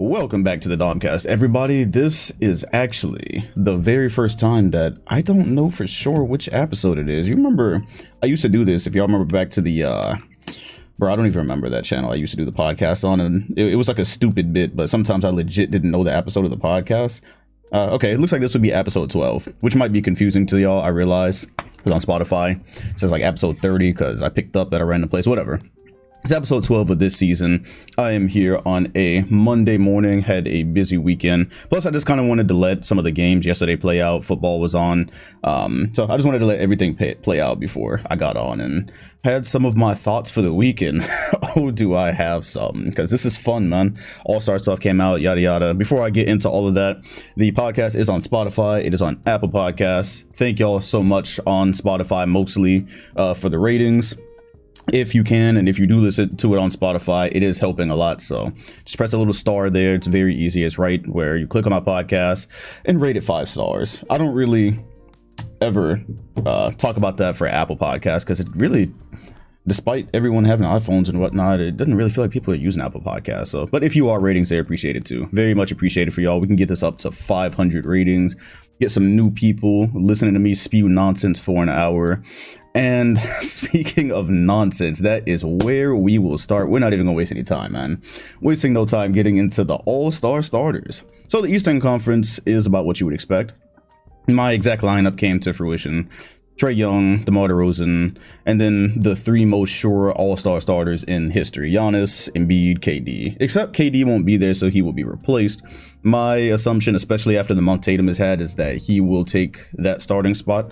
Welcome back to the DomCast, everybody. This is actually the very first time that I don't know for sure which episode it is. You remember, I used to do this, if y'all remember back to the, bro, I don't even remember that channel I used to do the podcast on, and it was like a stupid bit, but sometimes I legit didn't know the episode of the podcast. Okay, it looks like this would be episode 12, which might be confusing to y'all, I realize, because on Spotify, it says like episode 30, because I picked up at a random place, whatever. It's episode 12 of this season. I am here on a Monday morning, had a busy weekend. Plus, I just kind of wanted to let some of the games yesterday play out. Football was on. So I just wanted to let everything play out before I got on and had some of my thoughts for the weekend. Oh, do I have some? Because this is fun, man. All-star stuff came out, yada, yada. Before I get into all of that, the podcast is on Spotify. It is on Apple Podcasts. Thank y'all so much on Spotify, mostly for the ratings. If you can, and if you do listen to it on Spotify, it is helping a lot. So just press a little star there. It's very easy. It's right where you click on my podcast and rate it 5 stars. I don't really ever talk about that for Apple Podcasts because it really, despite everyone having iPhones and whatnot, it doesn't really feel like people are using Apple Podcasts. So, but if you are, ratings there, appreciate it too. Very much appreciated for y'all. We can get this up to 500 ratings. Get some new people listening to me spew nonsense for an hour. And speaking of nonsense, that is where we will start. We're not even gonna waste any time, man. Wasting no time getting into the all-star starters. So the Eastern Conference is about what you would expect. My exact lineup came to fruition. Trae Young, DeMar DeRozan, and then the 3 most sure all-star starters in history. Giannis, Embiid, KD. Except KD won't be there, so he will be replaced. My assumption, especially after the month Tatum has had, is that he will take that starting spot.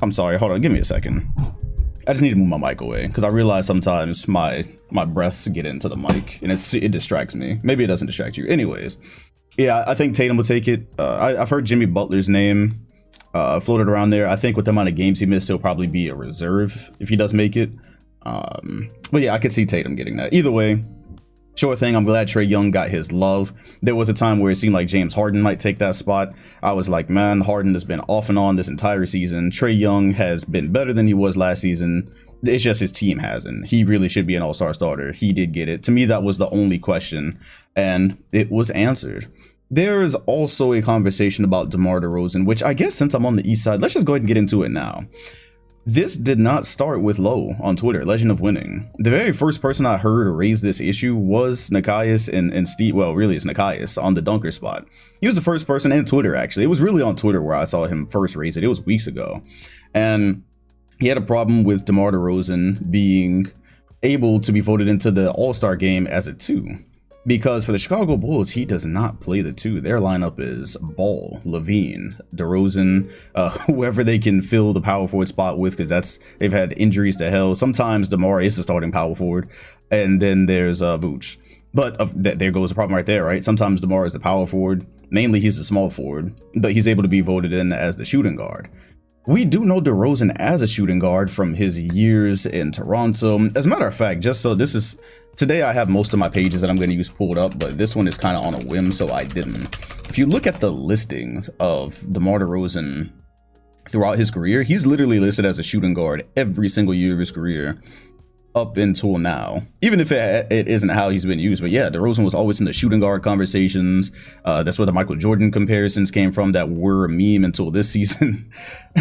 I'm sorry, hold on, give me a second. I just need to move my mic away, because I realize sometimes my breaths get into the mic, and it distracts me. Maybe it doesn't distract you. Anyways, yeah, I think Tatum will take it. I've heard Jimmy Butler's name floated around there. I think with the amount of games he missed, he'll probably be a reserve if he does make it. But yeah, I could see Tatum getting that. Either way, sure thing. I'm glad Trae Young got his love. There was a time where it seemed like James Harden might take that spot. I was like, man, Harden has been off and on this entire season. Trae Young has been better than he was last season. It's just his team hasn't. He really should be an all-star starter. He did get it. To me, that was the only question, and it was answered. There is also a conversation about DeMar DeRozan, which I guess since I'm on the east side, let's just go ahead and get into it now. This did not start with Low on Twitter, Legend of Winning. The very first person I heard raise this issue was Nikias and Steve. Well, really, it's Nikias on the dunker spot. He was the first person, and Twitter, actually. It was really on Twitter where I saw him first raise it. It was weeks ago. And he had a problem with DeMar DeRozan being able to be voted into the All-Star game as a 2. Because for the Chicago Bulls, he does not play the 2. Their lineup is Ball, Levine, DeRozan, whoever they can fill the power forward spot with, because they've had injuries to hell. Sometimes DeMar is the starting power forward, and then there's Vooch. But there goes the problem right there, right? Sometimes DeMar is the power forward. Mainly, he's the small forward, but he's able to be voted in as the shooting guard. We do know DeRozan as a shooting guard from his years in Toronto. As a matter of fact, today I have most of my pages that I'm going to use pulled up, but this one is kind of on a whim, so I didn't. If you look at the listings of DeMar DeRozan throughout his career, he's literally listed as a shooting guard every single year of his career up until now, even if it isn't how he's been used. But yeah, DeRozan was always in the shooting guard conversations. That's where the Michael Jordan comparisons came from that were a meme until this season.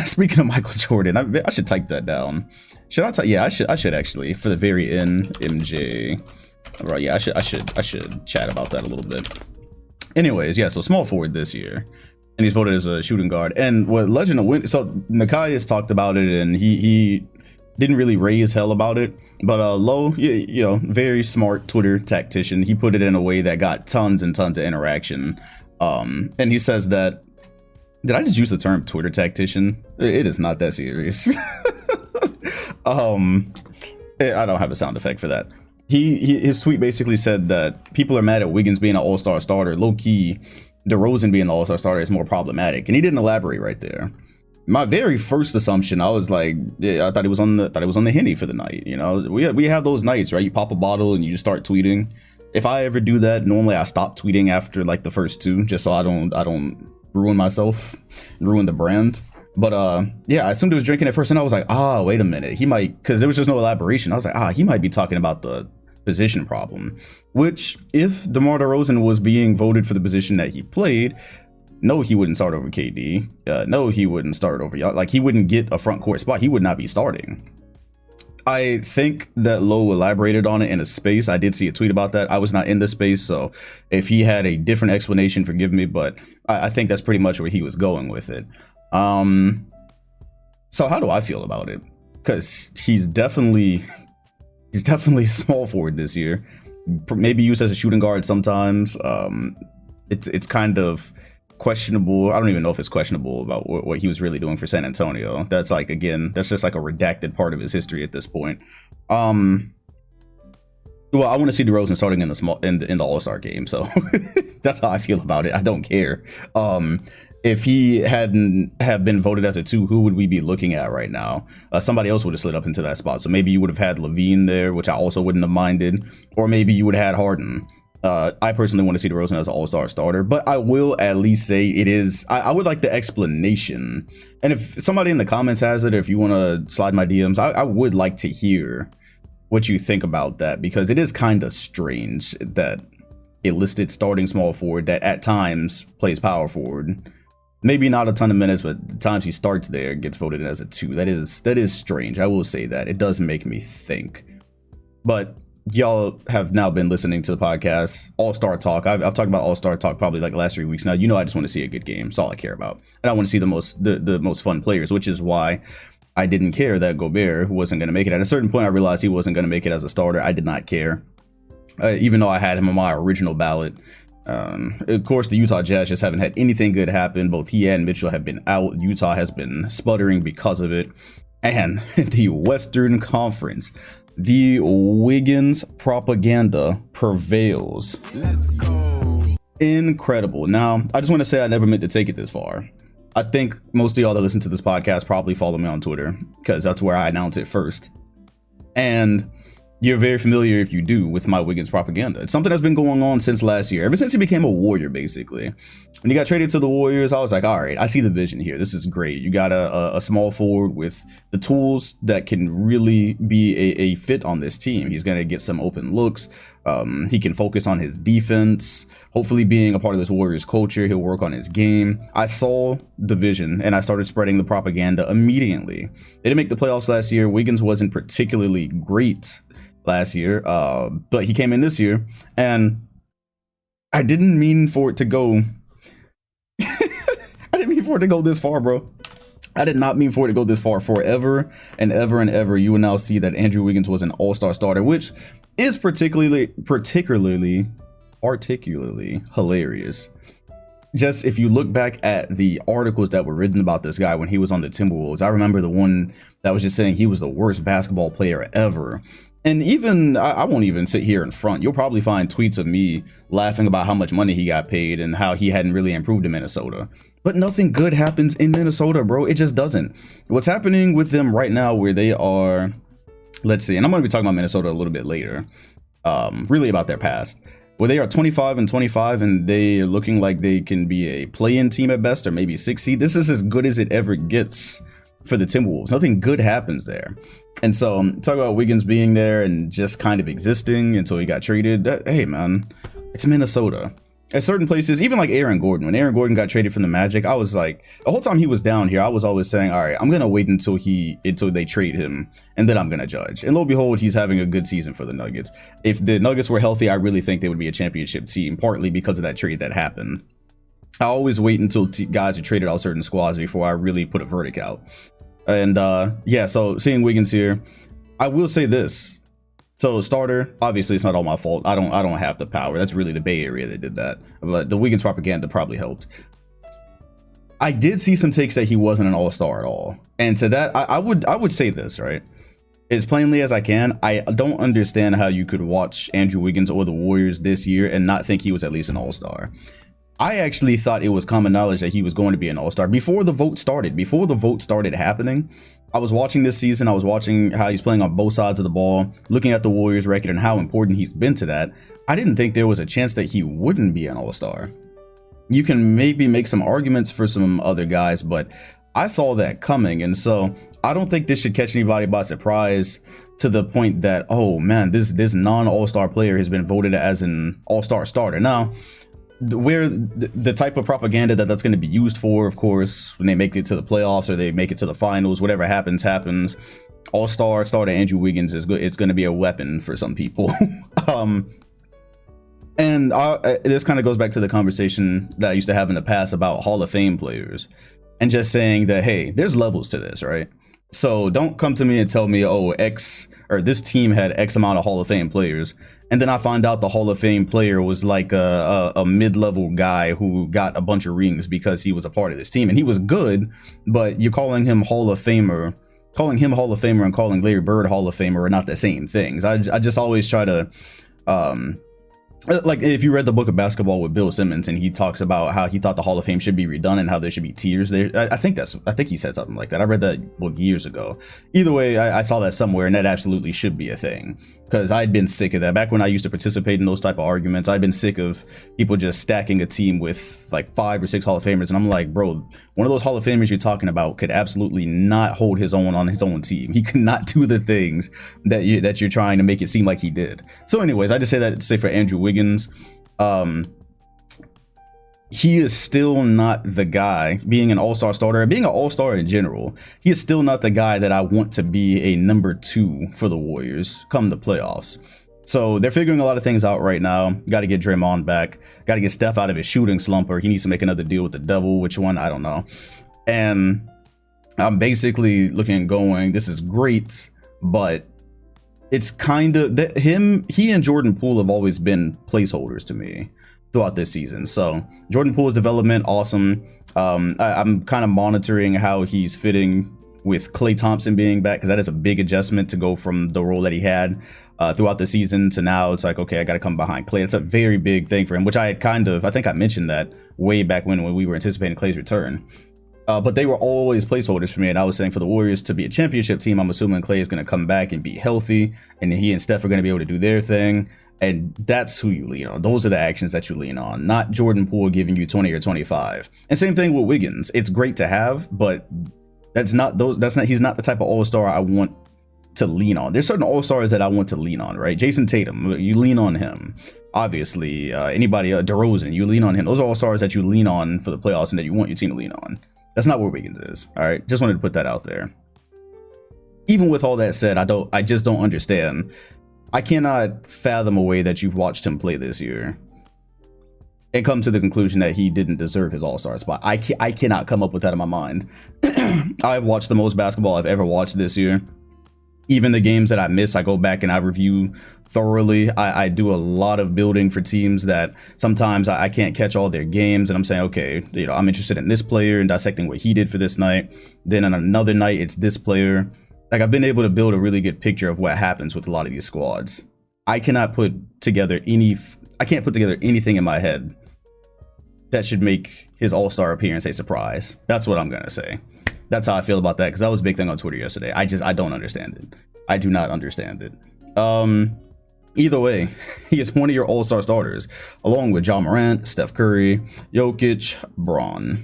Speaking of Michael Jordan, I should type that down. Should I type? Yeah, I should actually, for the very end, MJ. Right, yeah, I should chat about that a little bit. Anyways, yeah, so small forward this year, and he's voted as a shooting guard. And what Legend of Win, so Nikias talked about it, and he didn't really raise hell about it, but Low, you know, very smart Twitter tactician. He put it in a way that got tons and tons of interaction. And he says that, did I just use the term Twitter tactician? It is not that serious. I don't have a sound effect for that. His tweet basically said that people are mad at Wiggins being an all-star starter. Low key, DeRozan being an all-star starter is more problematic, and he didn't elaborate right there. My very first assumption, I was like, yeah, I thought it was on the Henny for the night. You know, we have those nights, right? You pop a bottle and you just start tweeting. If I ever do that, normally I stop tweeting after like the first 2, just so I don't ruin myself, ruin the brand. But yeah, I assumed he was drinking at first, and I was like, wait a minute, he might, because there was just no elaboration. I was like, he might be talking about the position problem, which if DeMar DeRozan was being voted for the position that he played, no, he wouldn't start over KD. No, he wouldn't start over y'all. Like, he wouldn't get a front court spot. He would not be starting. I think that Lowe elaborated on it in a space. I did see a tweet about that. I was not in the space, so if he had a different explanation, forgive me, but I think that's pretty much where he was going with it. So how do I feel about it? Because he's definitely small forward this year. Maybe used as a shooting guard sometimes. It's kind of questionable. I don't even know if it's questionable about what he was really doing for San Antonio. That's like, again, that's just like a redacted part of his history at this point. Well, I want to see DeRozan starting in the All-Star game, so that's how I feel about it. I don't care. If he hadn't have been voted as a 2, who would we be looking at right now? Somebody else would have slid up into that spot. So maybe you would have had Levine there, which I also wouldn't have minded, or maybe you would have had Harden. I personally want to see DeRozan as an all-star starter, but I will at least say it is. I would like the explanation. And if somebody in the comments has it, or if you want to slide my DMs, I would like to hear what you think about that, because it is kind of strange that a listed starting small forward that at times plays power forward, maybe not a ton of minutes, but the times he starts there, gets voted as a 2. That is strange. I will say that. It does make me think. But y'all have now been listening to the podcast, All-Star Talk. I've talked about All-Star Talk probably like the last 3 weeks now. You know, I just want to see a good game. That's all I care about. And I want to see the most fun players, which is why I didn't care that Gobert wasn't going to make it. At a certain point, I realized he wasn't going to make it as a starter. I did not care, even though I had him on my original ballot. Of course, the Utah Jazz just haven't had anything good happen. Both he and Mitchell have been out. Utah has been sputtering because of it. And the Western Conference, the Wiggins propaganda prevails. Let's go. Incredible. Now, I just want to say I never meant to take it this far. I think most of y'all that listen to this podcast probably follow me on Twitter, because that's where I announce it first. And you're very familiar, if you do, with my Wiggins propaganda. It's something that's been going on since last year, ever since he became a Warrior, basically. When he got traded to the Warriors, I was like, all right, I see the vision here. This is great. You got a small forward with the tools that can really be a fit on this team. He's going to get some open looks. He can focus on his defense. Hopefully, being a part of this Warriors culture, he'll work on his game. I saw the vision, and I started spreading the propaganda immediately. They didn't make the playoffs last year. Wiggins wasn't particularly great last year, but he came in this year, and I didn't mean for it to go I didn't mean for it to go this far, bro. I did not mean for it to go this far. Forever and ever and ever, you will now see that Andrew Wiggins was an all-star starter, which is particularly hilarious. Just if you look back at the articles that were written about this guy when he was on the Timberwolves, I remember the one that was just saying he was the worst basketball player ever. And even, I won't even sit here in front. You'll probably find tweets of me laughing about how much money he got paid and how he hadn't really improved in Minnesota. But nothing good happens in Minnesota, bro. It just doesn't. What's happening with them right now, where they are, let's see, and I'm going to be talking about Minnesota a little bit later, really about their past, where they are 25-25 and they are looking like they can be a play-in team at best, or maybe 6 seed. This is as good as it ever gets for the Timberwolves. Nothing good happens there. And so talk about Wiggins being there and just kind of existing until he got traded. Hey man, it's Minnesota. At certain places, even like Aaron Gordon, when Aaron Gordon got traded from the Magic, I was like, the whole time he was down here, I was always saying, all right, I'm gonna wait until they trade him, and then I'm gonna judge. And lo and behold, he's having a good season for the Nuggets. If the Nuggets were healthy, I really think they would be a championship team, partly because of that trade that happened. I always wait until guys are traded out certain squads before I really put a verdict out. And yeah, so seeing Wiggins here, I will say this. So starter, obviously it's not all my fault. I don't have the power. That's really the Bay Area that did that. But the Wiggins propaganda probably helped. I did see some takes that he wasn't an all-star at all. And to that, I would say this, right? As plainly as I can, I don't understand how you could watch Andrew Wiggins or the Warriors this year and not think he was at least an all-star. I actually thought it was common knowledge that he was going to be an all-star before the vote started. Before the vote started happening, I was watching this season. I was watching how he's playing on both sides of the ball, looking at the Warriors record and how important he's been to that. I didn't think there was a chance that he wouldn't be an all-star. You can maybe make some arguments for some other guys, but I saw that coming. And so I don't think this should catch anybody by surprise. to the point that, oh man, this non-all-star player has been voted as an all-star starter. Now, where the type of propaganda that's going to be used for, of course, when they make it to the playoffs or they make it to the finals, whatever happens, all-star starter Andrew Wiggins is good. It's going to be a weapon for some people. And this kind of goes back to the conversation that I used to have in the past about Hall of Fame players, and just saying that, hey, there's levels to this, right? So don't come to me and tell me, oh, this team had X amount of Hall of Fame players, and then I find out the Hall of Fame player was like a mid-level guy who got a bunch of rings because he was a part of this team, and he was good, but you're calling him Hall of Famer. Calling him Hall of Famer and calling Larry Bird Hall of Famer are not the same things. I just always try to, like, if you read the book of basketball with Bill Simmons, and he talks about how he thought the Hall of Fame should be redone and how there should be tiers there. I think he said something like that. I read that book years ago. Either way, I saw that somewhere, and that absolutely should be a thing, because I'd been sick of that. Back when I used to participate in those type of arguments, I'd been sick of people just stacking a team with like 5 or 6 Hall of Famers, and I'm like, bro, one of those Hall of Famers you're talking about could absolutely not hold his own on his own team. He could not do the things that you're trying to make it seem like he did. So anyways, I just say that to say for Andrew Wiggins, he is still not the guy, being an all-star starter, being an all-star in general, he is still not the guy that I want to be a number 2 for the Warriors come the playoffs. So they're figuring a lot of things out right now. Got to get Draymond back. Got to get Steph out of his shooting slump, or he needs to make another deal with the devil. Which one? I don't know. And I'm basically looking and going, this is great, but it's kind of that he and Jordan Poole have always been placeholders to me throughout this season. So Jordan Poole's development, awesome. I'm kind of monitoring how he's fitting with Klay Thompson being back, because that is a big adjustment to go from the role that he had throughout the season to now. It's like, okay, I got to come behind Klay. It's a very big thing for him, which I think I mentioned that way back when we were anticipating Klay's return. But they were always placeholders for me, and I was saying for the Warriors to be a championship team, I'm assuming Klay is going to come back and be healthy, and he and Steph are going to be able to do their thing, and that's who you lean on. Those are the actions that you lean on, not Jordan Poole giving you 20 or 25. And same thing with Wiggins. It's great to have, but he's not the type of all-star I want to lean on. There's certain all-stars that I want to lean on, right? Jason Tatum, you lean on him. Obviously, anybody, DeRozan, you lean on him. Those are all-stars that you lean on for the playoffs and that you want your team to lean on. That's not where Wiggins is. All right, just wanted to put that out there. Even with all that said, I just don't understand. I cannot fathom a way that you've watched him play this year and come to the conclusion that he didn't deserve his all-star spot. I cannot come up with that in my mind. I've watched the most basketball I've ever watched this year. Even the games that I miss, I go back and I review thoroughly. I do a lot of building for teams that sometimes I can't catch all their games, and I'm saying, okay, I'm interested in this player and dissecting what he did for this night. Then on another night, it's this player. Like, I've been able to build a really good picture of what happens with a lot of these squads. I can't put together anything in my head that should make his all-star appearance a surprise. That's what I'm gonna say. That's how I feel about that, because that was a big thing on Twitter yesterday. I don't understand it. I do not understand it. Either way, he is one of your all-star starters, along with Ja Morant, Steph Curry, Jokic, Bron.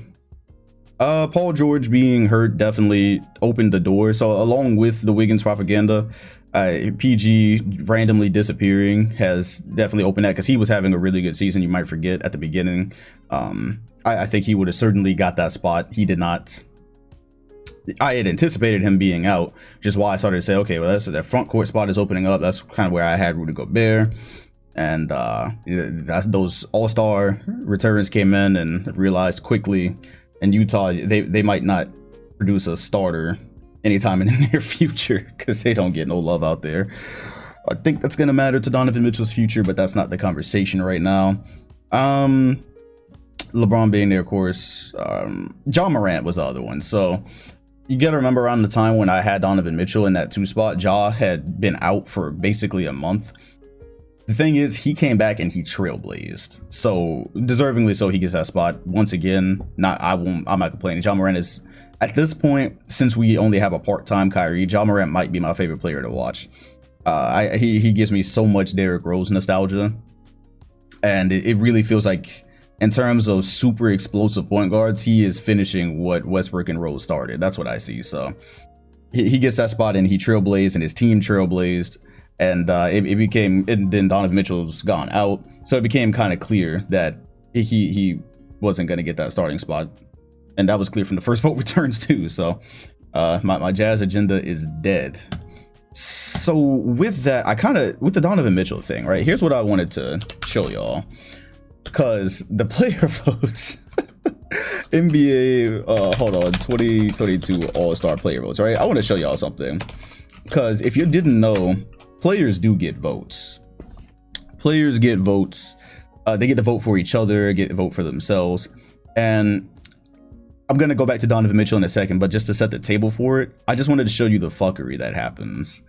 Paul George being hurt definitely opened the door. So along with the Wiggins propaganda, PG randomly disappearing has definitely opened that, because he was having a really good season. You might forget at the beginning. I think he would have certainly got that spot. He did not. I had anticipated him being out, which is why I started to say, okay, well, that front court spot is opening up. That's kind of where I had Rudy Gobert. And that's those all-star returns came in, and realized quickly in Utah, they might not produce a starter anytime in the near future, because they don't get no love out there. I think that's going to matter to Donovan Mitchell's future, but that's not the conversation right now. LeBron being there, of course. Ja Morant was the other one. So you got to remember, around the time when I had Donovan Mitchell in that 2 spot, Ja had been out for basically a month. The thing is, he came back and he trailblazed. So deservingly so, he gets that spot once again. I'm not complaining. Ja Morant is, at this point, since we only have a part-time Kyrie, Ja Morant might be my favorite player to watch. He gives me so much Derrick Rose nostalgia. And it really feels like, in terms of super explosive point guards, he is finishing what Westbrook and Rose started. That's what I see. So he gets that spot and he trailblazed and his team trailblazed. And it became, and then Donovan Mitchell's gone out. So it became kind of clear that he wasn't going to get that starting spot. And that was clear from the first vote returns too. So my Jazz agenda is dead. So with that, with the Donovan Mitchell thing, right? Here's what I wanted to show y'all. Because the player votes, NBA, hold on, 2022 All-Star player votes, right? I want to show y'all something. Because if you didn't know, players do get votes. Players get votes. They get to vote for each other, get to vote for themselves. And I'm going to go back to Donovan Mitchell in a second, but just to set the table for it, I just wanted to show you the fuckery that happens.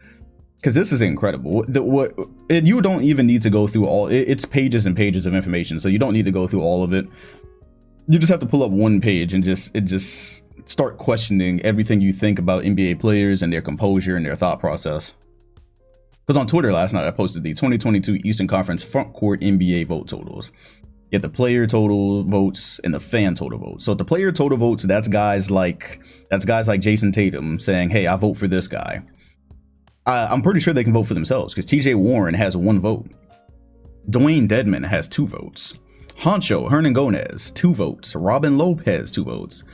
Because this is incredible. You don't even need to go through all, it's pages and pages of information, so you don't need to go through all of it. You just have to pull up one page and just start questioning everything you think about NBA players and their composure and their thought process. Because on Twitter last night, I posted the 2022 Eastern Conference Frontcourt NBA vote totals. You get the player total votes and the fan total votes. So the player total votes, that's guys like Jason Tatum saying, hey, I vote for this guy. I'm pretty sure they can vote for themselves because TJ Warren has 1 vote. Dwayne Dedmon has 2 votes. Honcho Hernangomez, 2 votes. Robin Lopez, 2 votes.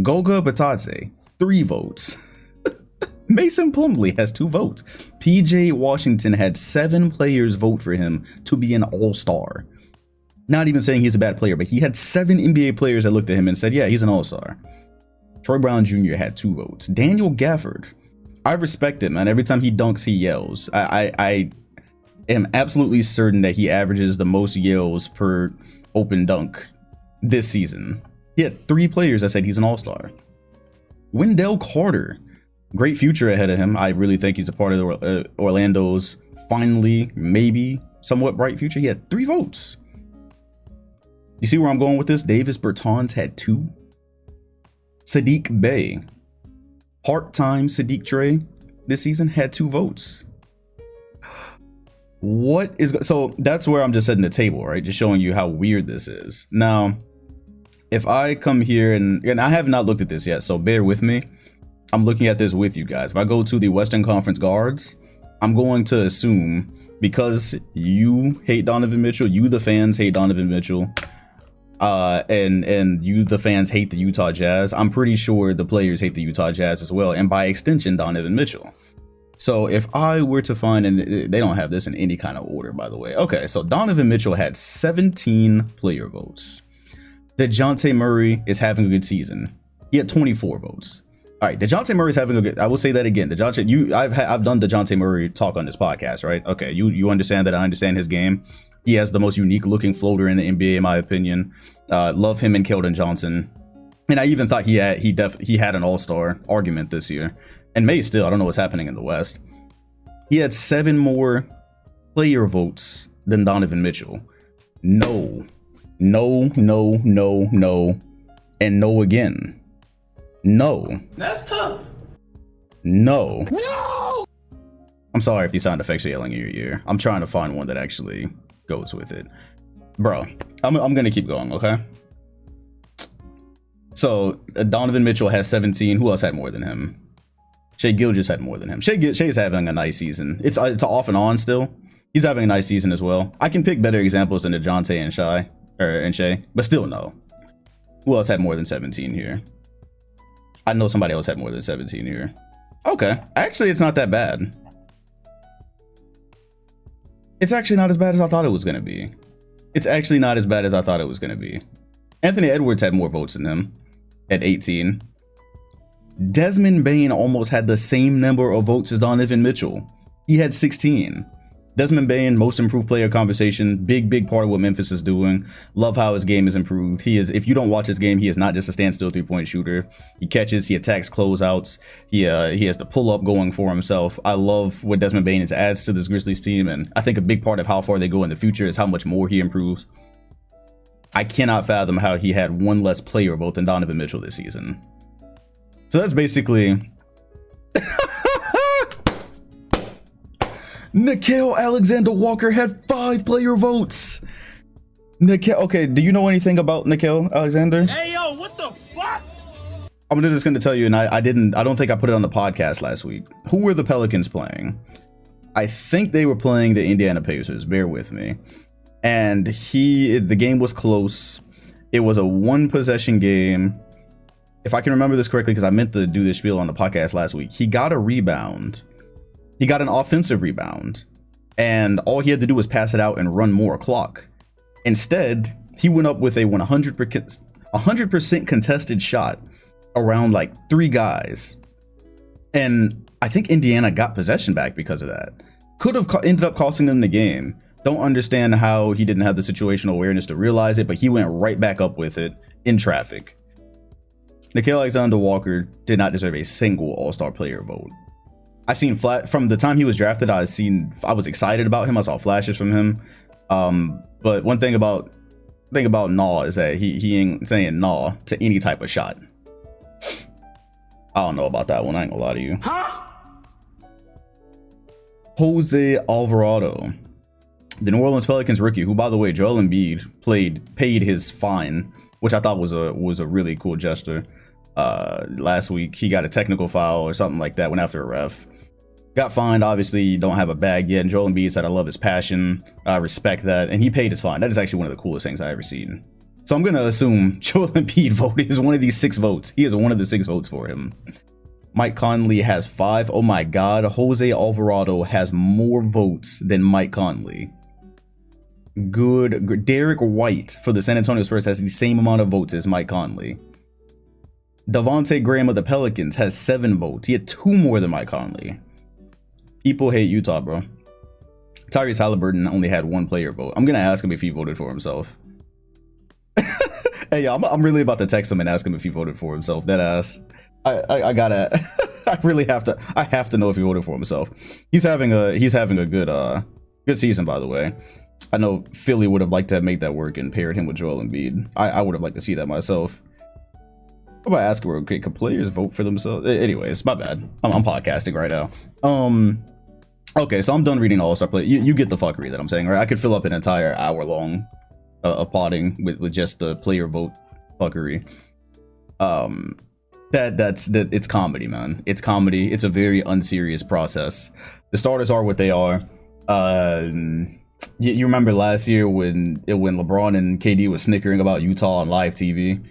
Goga Batadze, 3 votes. Mason Plumlee has 2 votes. PJ Washington had 7 players vote for him to be an all-star. Not even saying he's a bad player, but he had 7 NBA players that looked at him and said, yeah, he's an all-star. Troy Brown Jr. had 2 votes. Daniel Gafford, I respect it, man. Every time he dunks, he yells. I am absolutely certain that he averages the most yells per open dunk this season. He had 3 players that said he's an all-star. Wendell Carter, great future ahead of him. I really think he's a part of Orlando's finally, maybe, somewhat bright future. He had 3 votes. You see where I'm going with this? Davis Bertans had 2. Sadiq Bey, part-time Sadiq Trey this season, had 2 votes. What is, so that's where I'm just setting the table, right? Just showing you how weird this is. Now, if I come here and I have not looked at this yet, so bear with me. I'm looking at this with you guys. If I go to the Western Conference guards, I'm going to assume because you hate Donovan Mitchell, you the fans hate Donovan Mitchell, and you the fans hate the Utah Jazz, I'm pretty sure the players hate the Utah Jazz as well, and by extension Donovan Mitchell. So if I were to find, and they don't have this in any kind of order, by the way. Okay, so Donovan Mitchell had 17 player votes. DeJounte Murray is having a good season. He had 24 votes. All right, DeJounte Murray's having a good, I will say that again. DeJounte, I've done DeJounte Murray talk on this podcast, right? Okay, you understand that I understand his game. He has the most unique looking floater in the NBA, in my opinion. Love him and Keldon Johnson. And I even thought he had an all-star argument this year. And may still, I don't know what's happening in the West. He had 7 more player votes than Donovan Mitchell. No, and no again. No. That's tough. No. I'm sorry if these sound effects are yelling in your ear. I'm trying to find one that actually goes with it. Bro, I'm gonna keep going, okay? So Donovan Mitchell has 17. Who else had more than him? Shai Gilgeous had more than him. Shai's having a nice season. It's off and on still. He's having a nice season as well. I can pick better examples than DeJounte and Shai, but still no. Who else had more than 17 here? I know somebody else had more than 17 here. Okay, actually it's not that bad. It's actually not as bad as I thought it was gonna be. Anthony Edwards had more votes than him at 18. Desmond Bane almost had the same number of votes as Donovan Mitchell. He had 16. Desmond Bane, most improved player conversation, big part of what Memphis is doing. Love how his game is improved. He is, if you don't watch his game, he is not just a standstill 3-point shooter. He catches, he attacks closeouts. He has the pull up going for himself. I love what Desmond Bane adds to this Grizzlies team, and I think a big part of how far they go in the future is how much more he improves. I cannot fathom how he had 1 less player vote than Donovan Mitchell this season. So that's basically Nickeil Alexander-Walker had 5 player votes. Okay, do you know anything about Nickeil Alexander? Hey, yo, what the fuck? I'm just going to tell you, and I don't think I put it on the podcast last week. Who were the Pelicans playing? I think they were playing the Indiana Pacers. Bear with me. And the game was close. It was a 1-possession game. If I can remember this correctly, because I meant to do this spiel on the podcast last week, he got a rebound. He got an offensive rebound. And all he had to do was pass it out and run more clock. Instead, he went up with a 100% contested shot around like 3 guys. And I think Indiana got possession back because of that. Could have ended up costing them the game. Don't understand how he didn't have the situational awareness to realize it, but he went right back up with it in traffic. Nickeil Alexander-Walker did not deserve a single All-Star player vote. I've seen from the time he was drafted, I was excited about him. I saw flashes from him. But one thing about Nah is that he ain't saying Nah to any type of shot. I don't know about that one. I ain't gonna lie to you. Jose Alvarado, the New Orleans Pelicans rookie, who, by the way, Joel Embiid paid his fine, which I thought was a really cool gesture. Last week, he got a technical foul or something like that, went after a ref. Got fined. Obviously, you don't have a bag yet. And Joel Embiid said, I love his passion. I respect that. And he paid his fine. That is actually one of the coolest things I've ever seen. So I'm going to assume Joel Embiid vote is one of these 6 votes. He is one of the 6 votes for him. Mike Conley has 5. Oh my God. Jose Alvarado has more votes than Mike Conley. Good. Derek White for the San Antonio Spurs has the same amount of votes as Mike Conley. Devontae Graham of the Pelicans has 7 votes. He had 2 more than Mike Conley. People hate Utah, bro. Tyrese Halliburton only had 1 player vote. I'm gonna ask him if he voted for himself. Hey, yo, I'm really about to text him and ask him if he voted for himself. That ass. I gotta. I really have to. I have to know if he voted for himself. He's having a good season, by the way. I know Philly would have liked to have made that work and paired him with Joel Embiid. I would have liked to see that myself. I'm about to ask her, okay, could players vote for themselves? Anyways, my bad. I'm podcasting right now. Okay, so I'm done reading All-Star play. You get the fuckery that I'm saying, right? I could fill up an entire hour long of potting with just the player vote fuckery. It's comedy, man. It's comedy. It's a very unserious process. The starters are what they are. You remember last year when LeBron and KD was snickering about Utah on live TV?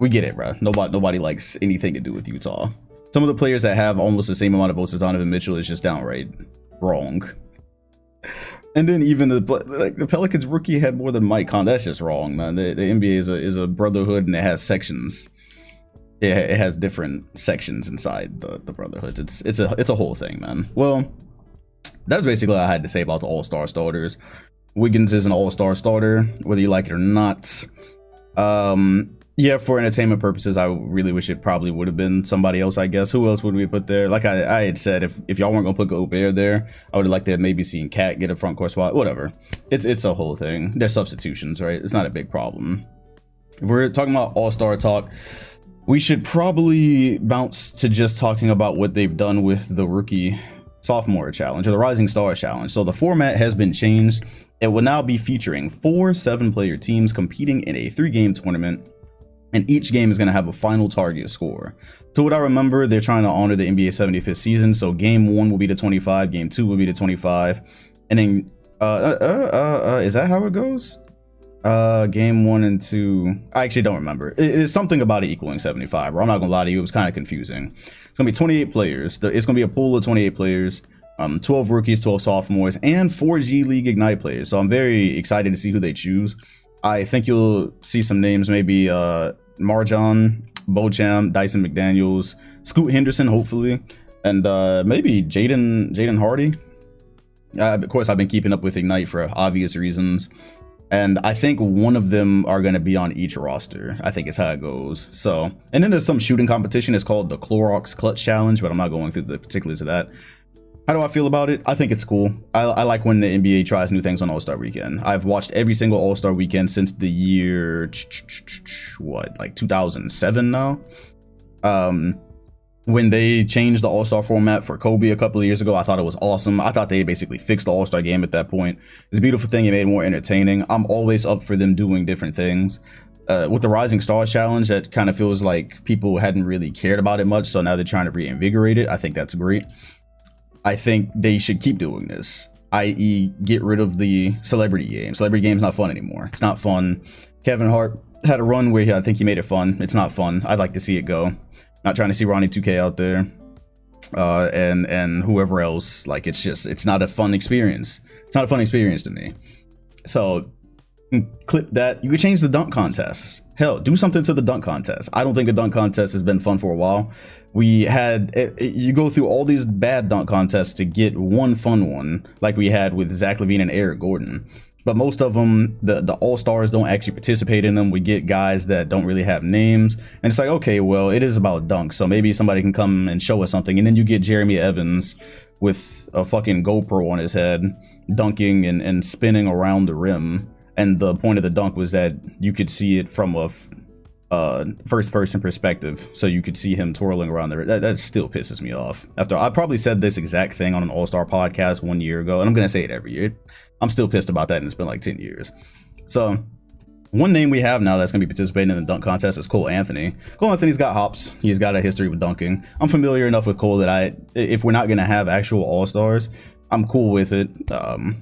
We get it, bro. Nobody likes anything to do with Utah. Some of the players that have almost the same amount of votes as Donovan Mitchell is just downright wrong. And then even the Pelicans rookie had more than Mike Conley. That's just wrong, man. The NBA is a brotherhood, and it has sections. It has different sections inside the brotherhoods. It's a whole thing, man. Well, that's basically what I had to say about the All-Star starters. Wiggins is an All-Star starter, whether you like it or not. Yeah, for entertainment purposes, I really wish it probably would have been somebody else, I guess. Who else would we put there? Like I had said, if y'all weren't going to put Gobert there, I would have liked to have maybe seen Cat get a front court spot. Whatever. It's a whole thing. There's substitutions, right? It's not a big problem. If we're talking about All-Star talk, we should probably bounce to just talking about what they've done with the rookie sophomore challenge or the Rising Stars challenge. So the format has been changed. It will now be featuring 4 7-player teams competing in a 3-game tournament. And each game is going to have a final target score. So what I remember, they're trying to honor the NBA 75th season. So game 1 will be to 25, game 2 will be to 25. And then, is that how it goes? Game 1 and 2, I actually don't remember. It's something about it equaling 75, or I'm not going to lie to you, it was kind of confusing. It's going to be 28 players. It's going to be a pool of 28 players. 12 rookies, 12 sophomores, and 4 G League Ignite players. So I'm very excited to see who they choose. I think you'll see some names, maybe Marjan, Beauchamp, Dyson McDaniels, Scoot Henderson, hopefully, and maybe Jaden Hardy. Of course, I've been keeping up with Ignite for obvious reasons, and I think one of them are going to be on each roster. I think it's how it goes. So, and then there's some shooting competition. It's called the Clorox Clutch Challenge, but I'm not going through the particulars of that. How do I feel about it? I think it's cool. I like when the NBA tries new things on All-Star Weekend. I've watched every single All-Star Weekend since the year, like 2007 now? When they changed the All-Star format for Kobe a couple of years ago, I thought it was awesome. I thought they basically fixed the All-Star game at that point. It's a beautiful thing. It made it more entertaining. I'm always up for them doing different things. with the Rising Stars Challenge, that kind of feels like people hadn't really cared about it much, so now they're trying to reinvigorate it. I think that's great. I think they should keep doing this, i.e. get rid of the celebrity game. Celebrity game's not fun anymore. It's not fun. Kevin Hart had a run where I think he made it fun. It's not fun. I'd like to see it go. Not trying to see Ronnie 2K out there. And whoever else. Like, it's not a fun experience. It's not a fun experience to me. So clip that. You could change the dunk contest. Hell, do something to the dunk contest. I don't think a dunk contest has been fun for a while. We had you go through all these bad dunk contests to get one fun one, like we had with Zach LaVine and Eric Gordon. But most of them, the all-stars don't actually participate in them. We get guys that don't really have names. And it's like, okay, well, it is about dunks, so maybe somebody can come and show us something. And then you get Jeremy Evans with a fucking GoPro on his head, dunking and spinning around the rim. And the point of the dunk was that you could see it from a first-person perspective, so you could see him twirling around there. That still pisses me off. After I probably said this exact thing on an All-Star podcast 1 year ago, and I'm gonna say it every year. I'm still pissed about that, and it's been like 10 years. So one name we have now that's gonna be participating in the dunk contest is Cole Anthony. Cole Anthony's got hops. He's got a history with dunking. I'm familiar enough with Cole that if we're not gonna have actual All-Stars, I'm cool with it.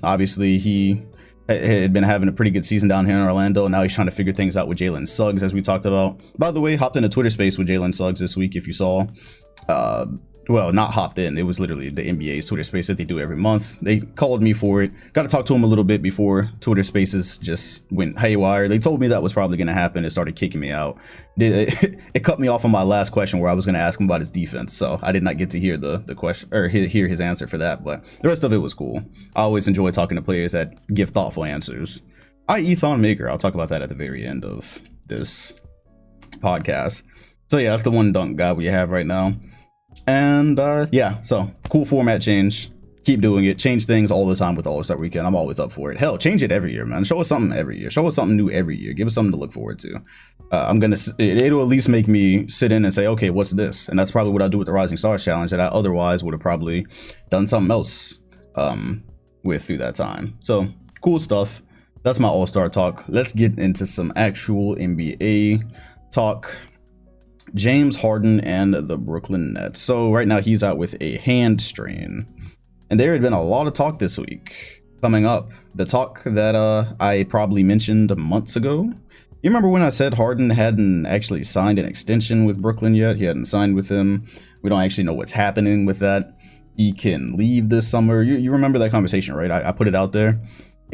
Obviously, he had been having a pretty good season down here in Orlando, and now he's trying to figure things out with Jalen Suggs, as we talked about. By the way, hopped in a Twitter space with Jalen Suggs this week, if you saw. Well, not hopped in. It was literally the NBA's Twitter space that they do every month. They called me for it. Got to talk to him a little bit before Twitter spaces just went haywire. They told me that was probably going to happen. It started kicking me out. It cut me off on my last question where I was going to ask him about his defense. So I did not get to hear the question or hear his answer for that. But the rest of it was cool. I always enjoy talking to players that give thoughtful answers. I.e. Thon Maker. I'll talk about that at the very end of this podcast. So yeah, that's the one dunk guy we have right now. And yeah, so cool format change. Keep doing it. Change things all the time with All-Star Weekend. I'm always up for it. Hell, change it every year, man. Show us something every year. Show us something new every year. Give us something to look forward to. It'll at least make me sit in and say, okay, what's this? And that's probably what I'll do with the Rising Stars Challenge that I otherwise would have probably done something else with through that time. So cool stuff. That's my All-Star talk. Let's get into some actual NBA talk. James Harden and the Brooklyn Nets. So right now he's out with a hand strain, and there had been a lot of talk this week coming up. The talk that I probably mentioned months ago. You remember when I said Harden hadn't actually signed an extension with Brooklyn yet? He hadn't signed with them. We don't actually know what's happening with that. He can leave this summer. You remember that conversation, right? I put it out there.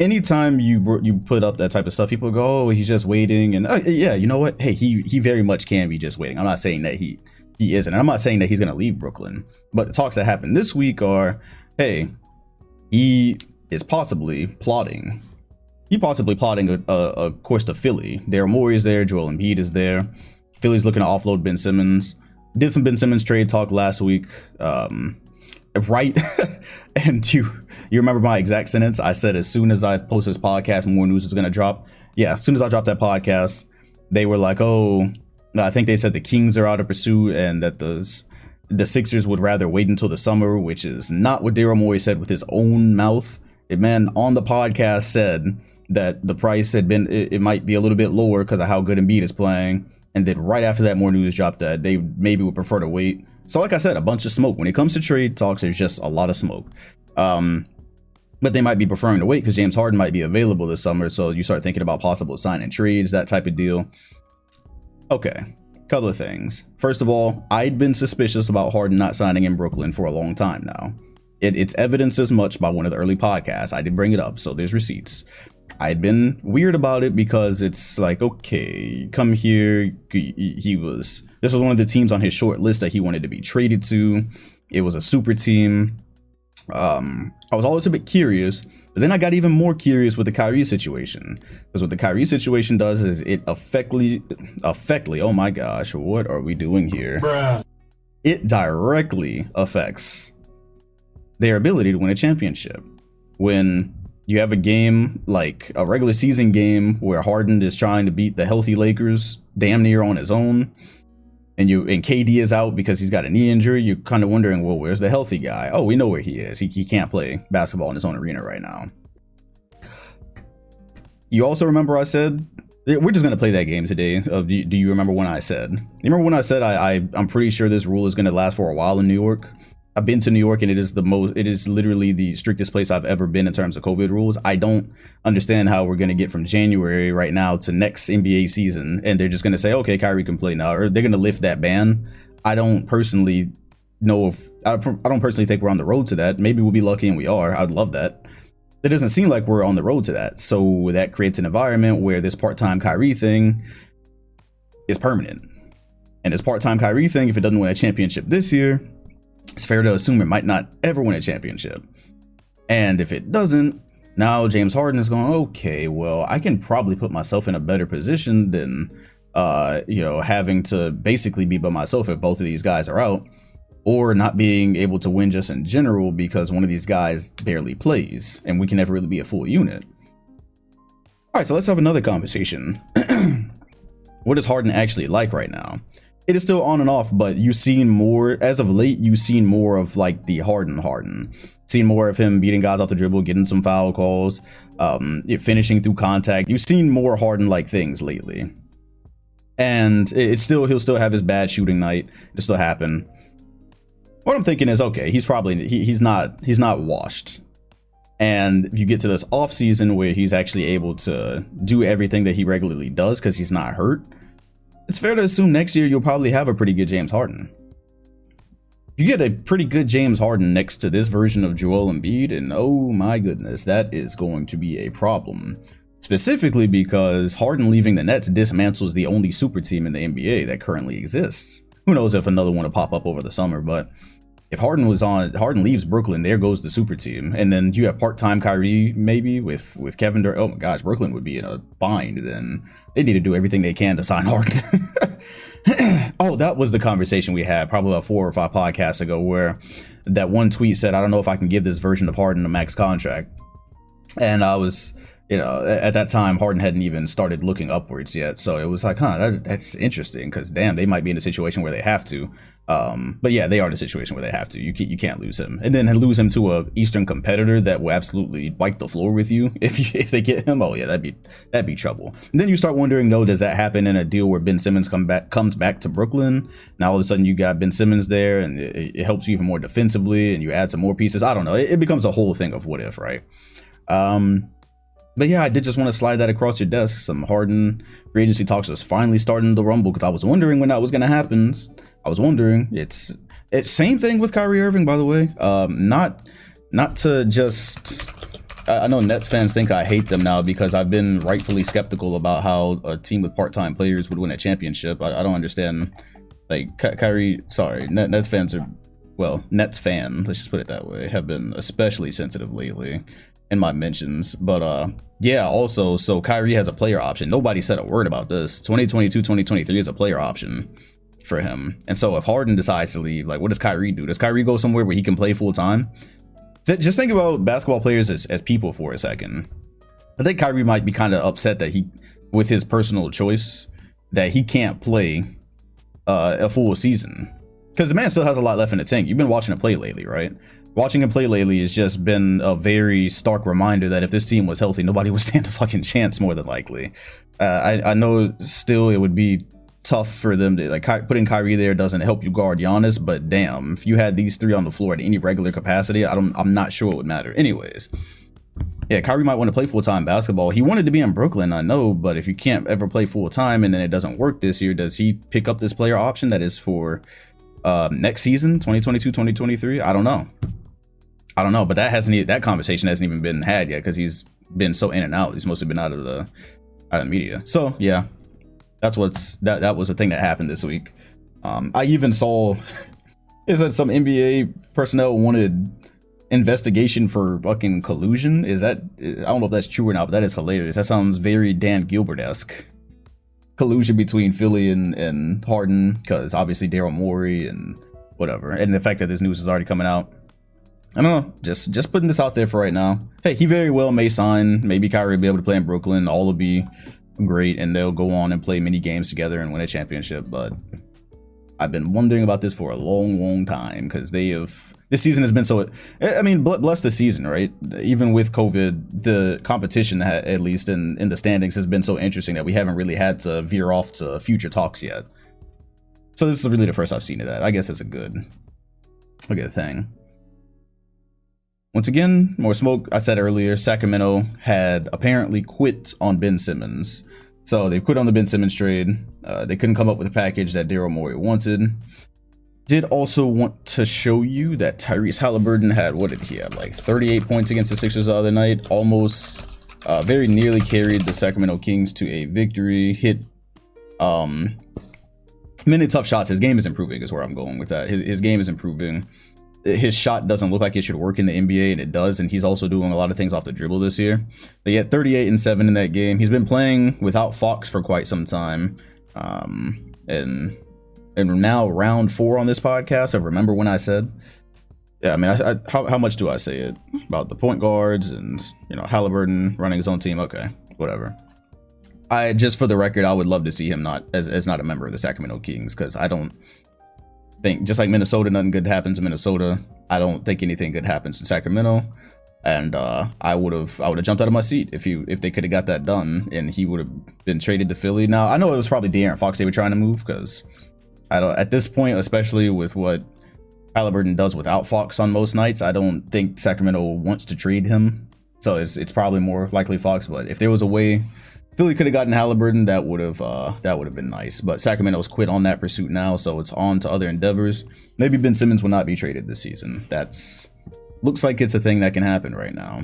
Anytime you put up that type of stuff, people go, oh, he's just waiting. And yeah, you know what? Hey, he very much can be just waiting. I'm not saying that he isn't. And I'm not saying that he's going to leave Brooklyn. But the talks that happened this week are, hey, he is possibly plotting. A course to Philly. Daryl Morey is there. Joel Embiid is there. Philly's looking to offload Ben Simmons. Did some Ben Simmons trade talk last week. Right. And you remember my exact sentence. I said as soon as I post this podcast, more news is going to drop. Yeah, as soon as I dropped that podcast, they were like, oh, I think they said the Kings are out of pursuit and that the Sixers would rather wait until the summer, which is not what Daryl Morey said with his own mouth. The man on the podcast said that the price had been, it might be a little bit lower because of how good Embiid is playing. And then right after that, more news dropped that they maybe would prefer to wait. So like I said, a bunch of smoke. When it comes to trade talks, there's just a lot of smoke. But they might be preferring to wait because James Harden might be available this summer. So you start thinking about possible signing trades, that type of deal. Okay, couple of things. First of all, I'd been suspicious about Harden not signing in Brooklyn for a long time now. It's evidenced as much by one of the early podcasts. I did bring it up, so there's receipts. I'd been weird about it because it's like, okay, come here. This was one of the teams on his short list that he wanted to be traded to. It was a super team. I was always a bit curious, but then I got even more curious with the Kyrie situation. Because what the Kyrie situation does is it effectively, oh my gosh, what are we doing here? Bruh. It directly affects their ability to win a championship. When you have a game like a regular season game where Harden is trying to beat the healthy Lakers damn near on his own, and KD is out because he's got a knee injury, you're kind of wondering, well, where's the healthy guy? Oh, we know where he is. He can't play basketball in his own arena right now. You also remember I said we're just gonna play that game today. Of do you remember when I said? You remember when I said I'm pretty sure this rule is gonna last for a while in New York. I've been to New York and it is literally the strictest place I've ever been in terms of COVID rules. I don't understand how we're gonna get from January right now to next NBA season and they're just gonna say, okay, Kyrie can play now, or they're gonna lift that ban. I don't personally know if I don't personally think we're on the road to that. Maybe we'll be lucky and we are. I'd love that. It doesn't seem like we're on the road to that. So that creates an environment where this part-time Kyrie thing is permanent. And this part-time Kyrie thing, if it doesn't win a championship this year, it's fair to assume it might not ever win a championship. And if it doesn't, now James Harden is going, okay, well, I can probably put myself in a better position than, having to basically be by myself if both of these guys are out. Or not being able to win just in general because one of these guys barely plays and we can never really be a full unit. All right, so let's have another conversation. What is Harden actually like right now? It is still on and off, but you've seen more, as of late, you've seen more of like the Harden. Seen more of him beating guys off the dribble, getting some foul calls, finishing through contact. You've seen more Harden-like things lately. And he'll still have his bad shooting night. It'll still happen. What I'm thinking is, okay, he's not washed. And if you get to this off season where he's actually able to do everything that he regularly does because he's not hurt, it's fair to assume next year you'll probably have a pretty good James Harden. If you get a pretty good James Harden next to this version of Joel Embiid, and oh my goodness, that is going to be a problem. Specifically because Harden leaving the Nets dismantles the only super team in the NBA that currently exists. Who knows if another one will pop up over the summer, but if Harden leaves Brooklyn, there goes the super team. And then you have part-time Kyrie maybe with Kevin Durant. Oh my gosh, Brooklyn would be in a bind. Then they need to do everything they can to sign Harden. Oh, that was the conversation we had probably about 4 or 5 podcasts ago where that one tweet said, I don't know if I can give this version of Harden a max contract. And I was, at that time, Harden hadn't even started looking upwards yet. So it was like, that's interesting because, damn, they might be in a situation where they have to. But yeah, they are in a situation where they have to. You can't lose him. And then lose him to a Eastern competitor that will absolutely wipe the floor with you if they get him. Oh, yeah, that'd be trouble. And then you start wondering, though, does that happen in a deal where Ben Simmons comes back to Brooklyn? Now, all of a sudden, you got Ben Simmons there and it helps you even more defensively and you add some more pieces. I don't know. It becomes a whole thing of what if, right? But yeah, I did just want to slide that across your desk. Some Harden free agency talks is finally starting to rumble because I was wondering when that was going to happen. I was wondering. It's same thing with Kyrie Irving, by the way. Not to just. I know Nets fans think I hate them now because I've been rightfully skeptical about how a team with part-time players would win a championship. I don't understand. Like Kyrie, sorry, Nets fans are, well, Nets fan, let's just put it that way, have been especially sensitive lately in my mentions. But yeah, also, so Kyrie has a player option. Nobody said a word about this. 2022-2023 is a player option for him. And so if Harden decides to leave, like, what does Kyrie do? Does Kyrie go somewhere where he can play full time? Just think about basketball players as people for a second. I think Kyrie might be kind of upset that with his personal choice, that he can't play a full season. Because the man still has a lot left in the tank. You've been watching him play lately, right? Watching him play lately has just been a very stark reminder that if this team was healthy, nobody would stand a fucking chance, more than likely. I know still it would be tough for them to, like, putting Kyrie there doesn't help you guard Giannis, but damn, if you had these three on the floor at any regular capacity, I'm not sure it would matter. Anyways, yeah, Kyrie might want to play full-time basketball. He wanted to be in Brooklyn, I know, but if you can't ever play full-time and then it doesn't work this year, does he pick up this player option that is for next season, 2022-2023? I don't know, but that conversation hasn't even been had yet because he's been so in and out. He's mostly been out of the media. So yeah, that was a thing that happened this week. I even saw is that some NBA personnel wanted investigation for fucking collusion. I don't know if that's true or not, but that is hilarious. That sounds very Dan Gilbert-esque. Collusion between Philly and Harden, because obviously Daryl Morey and whatever, and the fact that this news is already coming out. I don't know, just putting this out there for right now. Hey, he very well may sign. Maybe Kyrie will be able to play in Brooklyn. All will be great, and they'll go on and play many games together and win a championship. But I've been wondering about this for a long time because this season has been so, I mean, bless the season, right? Even with COVID, the competition, at least in the standings, has been so interesting that we haven't really had to veer off to future talks yet. So this is really the first I've seen of that. I guess it's a good thing. Once again, more smoke. I said earlier, Sacramento had apparently quit on Ben Simmons. So they've quit on the Ben Simmons trade. They couldn't come up with a package that Daryl Morey wanted. Did also want to show you that Tyrese Halliburton had, what did he have, like 38 points against the Sixers the other night. Almost, very nearly carried the Sacramento Kings to a victory. Hit many tough shots. His game is improving is where I'm going with that. His game is improving. His shot doesn't look like it should work in the NBA, and it does, and he's also doing a lot of things off the dribble this year. But he had 38 and 7 in that game. He's been playing without Fox for quite some time. And now round 4 on this podcast of Remember When I Said. Yeah, I mean, how much do I say it? About the point guards and, you know, Halliburton running his own team? Okay, whatever. Just for the record, I would love to see him not as not a member of the Sacramento Kings, because I don't think, just like Minnesota, nothing good happens in Minnesota. I don't think anything good happens in Sacramento. And I would have jumped out of my seat if they could have got that done and he would have been traded to Philly. Now, I know it was probably De'Aaron Fox they were trying to move, because at this point, especially with what Halliburton does without Fox on most nights, I don't think Sacramento wants to trade him. So it's probably more likely Fox. But if there was a way Philly could have gotten Halliburton, that would have been nice. But Sacramento's quit on that pursuit now, so it's on to other endeavors. Maybe Ben Simmons will not be traded this season. Looks like it's a thing that can happen right now.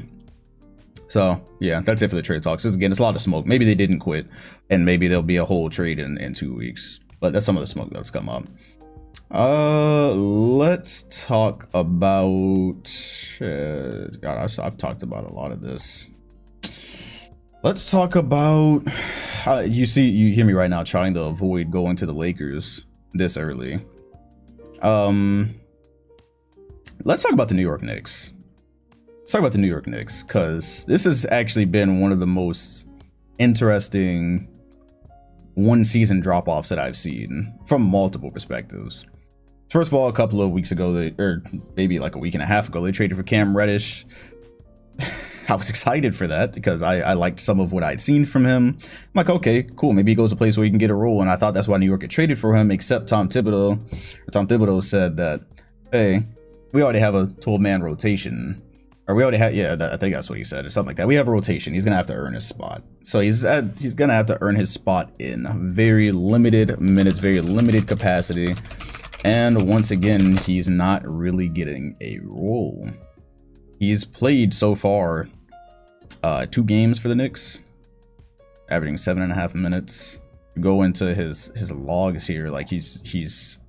So yeah, that's it for the trade talks. Again, it's a lot of smoke. Maybe they didn't quit, and maybe there'll be a whole trade in 2 weeks. But that's some of the smoke that's come up. Let's talk about. God, I've talked about a lot of this. Let's talk about. You hear me right now trying to avoid going to the Lakers this early. Let's talk about the New York Knicks. Let's talk about the New York Knicks, because this has actually been one of the most interesting one-season drop-offs that I've seen from multiple perspectives. First of all, a couple of weeks ago, or maybe like a week and a half ago, they traded for Cam Reddish. I was excited for that because I liked some of what I'd seen from him. I'm like, okay, cool. Maybe he goes to a place where he can get a role, and I thought that's why New York had traded for him, except Tom Thibodeau said that, hey, we already have a 12-man rotation. Or we already have, yeah, I think that's what he said, or something like that. We have a rotation. He's going to have to earn his spot. So he's going to have to earn his spot in very limited minutes, very limited capacity. And once again, he's not really getting a role. He's played so far 2 games for the Knicks, averaging 7.5 minutes. Go into his logs here, like he's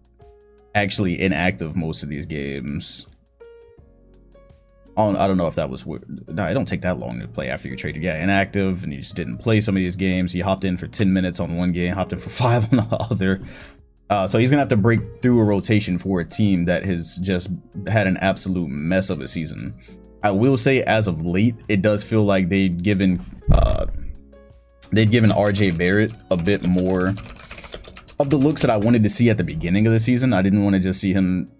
actually inactive most of these games. I don't know if that was weird. No, it don't take that long to play after you're traded. Yeah, inactive, and he just didn't play some of these games. He hopped in for 10 minutes on one game, hopped in for 5 on the other. So he's gonna have to break through a rotation for a team that has just had an absolute mess of a season. I will say, as of late, it does feel like they'd given RJ Barrett a bit more of the looks that I wanted to see at the beginning of the season. I didn't want to just see him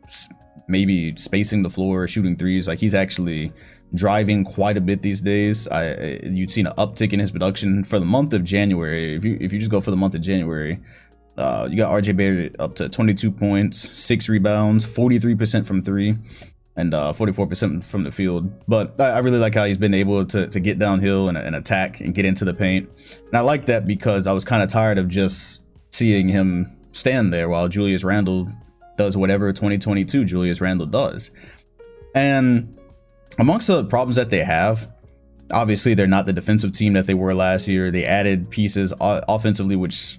maybe spacing the floor, shooting threes. Like, he's actually driving quite a bit these days. You'd seen an uptick in his production for the month of January. If you just go for the month of January, you got RJ Barrett up to 22 points, 6 rebounds, 43% from 3, and 44% from the field. But I really like how he's been able to get downhill and attack and get into the paint. And I like that because I was kind of tired of just seeing him stand there while Julius Randle does whatever 2022 Julius Randle does. And amongst the problems that they have, obviously they're not the defensive team that they were last year. They added pieces offensively, which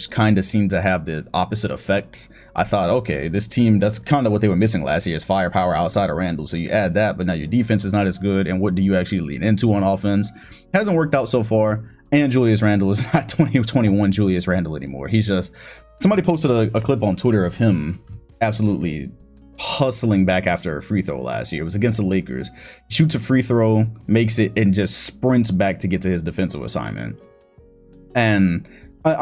kind of seemed to have the opposite effect. I thought, okay, this team, that's kind of what they were missing last year, is firepower outside of Randle. So you add that, but now your defense is not as good. And what do you actually lean into on offense? Hasn't worked out so far. And Julius Randle is not 2021 Julius Randle anymore. He's just, somebody posted a clip on Twitter of him absolutely hustling back after a free throw last year. It was against the Lakers. Shoots a free throw, makes it, and just sprints back to get to his defensive assignment. And I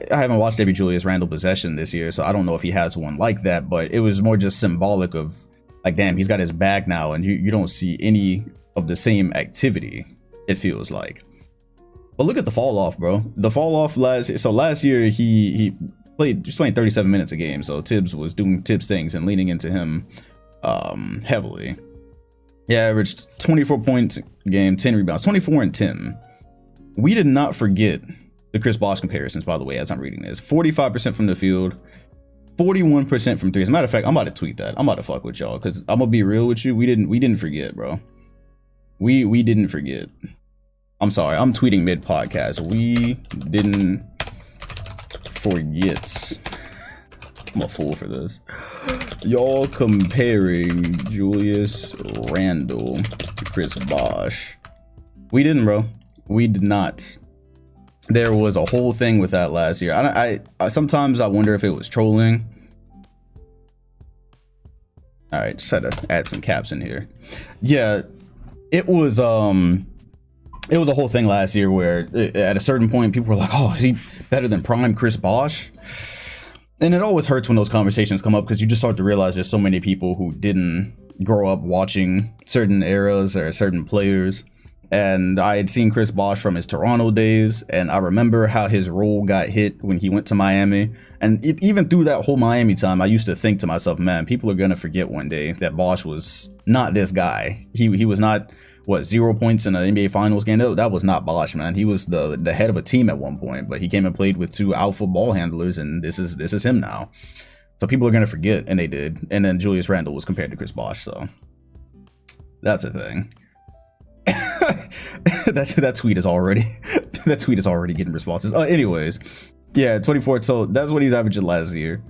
haven't watched every Julius Randle possession this year, so I don't know if he has one like that, but it was more just symbolic of like, damn, he's got his back now, and you don't see any of the same activity, it feels like. But look at the fall off, bro. The fall off last year he played 37 minutes a game, so Tibbs was doing Tibbs things and leaning into him heavily. Yeah, averaged 24 points a game, 10 rebounds, 24 and 10. We did not forget the Chris Bosh comparisons, by the way, as I'm reading this. 45% from the field, 41% from three. As a matter of fact, I'm about to tweet that. I'm about to fuck with y'all, because I'm gonna be real with you. We didn't forget, bro. We didn't forget. I'm sorry, I'm tweeting mid podcast. We didn't forget. I'm a fool for this. Y'all comparing Julius Randle to Chris Bosh. We didn't, bro. We did not. There was a whole thing with that last year. I sometimes I wonder if it was trolling. All right, just had to add some caps in here. Yeah, it was a whole thing last year where at a certain point people were like, "Oh, is he better than prime Chris Bosh?" And it always hurts when those conversations come up, because you just start to realize there's so many people who didn't grow up watching certain eras or certain players. And I had seen Chris Bosh from his Toronto days, and I remember how his role got hit when he went to Miami. And even through that whole Miami time, I used to think to myself, man, people are going to forget one day that Bosh was not this guy. He was not, 0 points in an NBA Finals game? That was not Bosh, man. He was the head of a team at one point, but he came and played with 2 alpha ball handlers, and this is him now. So people are going to forget, and they did. And then Julius Randle was compared to Chris Bosh, so that's a thing. that tweet is already getting responses. Anyways, yeah, 24. So that's what he's averaging last year.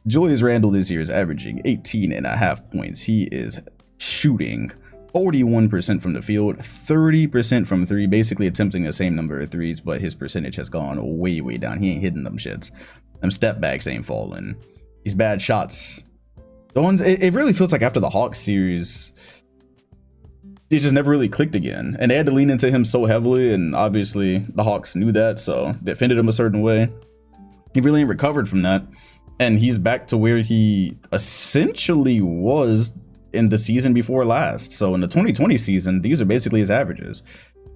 Julius Randle this year is averaging 18.5 points. He is shooting 41% from the field, 30% from three, basically attempting the same number of threes, but his percentage has gone way down. He ain't hitting them shits. Them step backs ain't falling. These bad shots, the ones it really feels like after the Hawks series, it just never really clicked again, and they had to lean into him so heavily, and obviously the Hawks knew that, so they defended him a certain way. He really ain't recovered from that, and he's back to where he essentially was in the season before last. So in the 2020 season, these are basically his averages.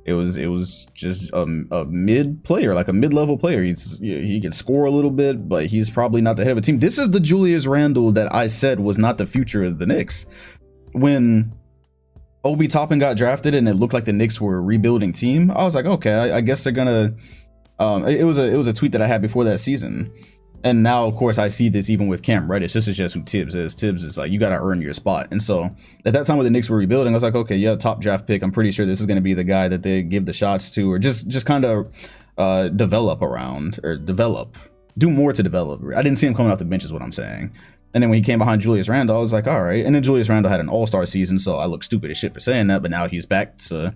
It was just a mid player, like a mid-level player. He can score a little bit, but he's probably not the head of a team. This is the Julius Randle that I said was not the future of the Knicks. When Obi Toppin got drafted and it looked like the Knicks were a rebuilding team, I was like, okay, I guess they're gonna. It was a tweet that I had before that season, and now of course I see this even with Cam Reddish. This is just who Tibbs is. Tibbs is like, you gotta earn your spot. And so at that time when the Knicks were rebuilding, I was like, okay, yeah, top draft pick. I'm pretty sure this is gonna be the guy that they give the shots to, or just kind of develop around, or do more to develop. I didn't see him coming off the bench is what I'm saying. And then when he came behind Julius Randle, I was like, all right. And then Julius Randle had an all-star season, so I look stupid as shit for saying that, but now he's back to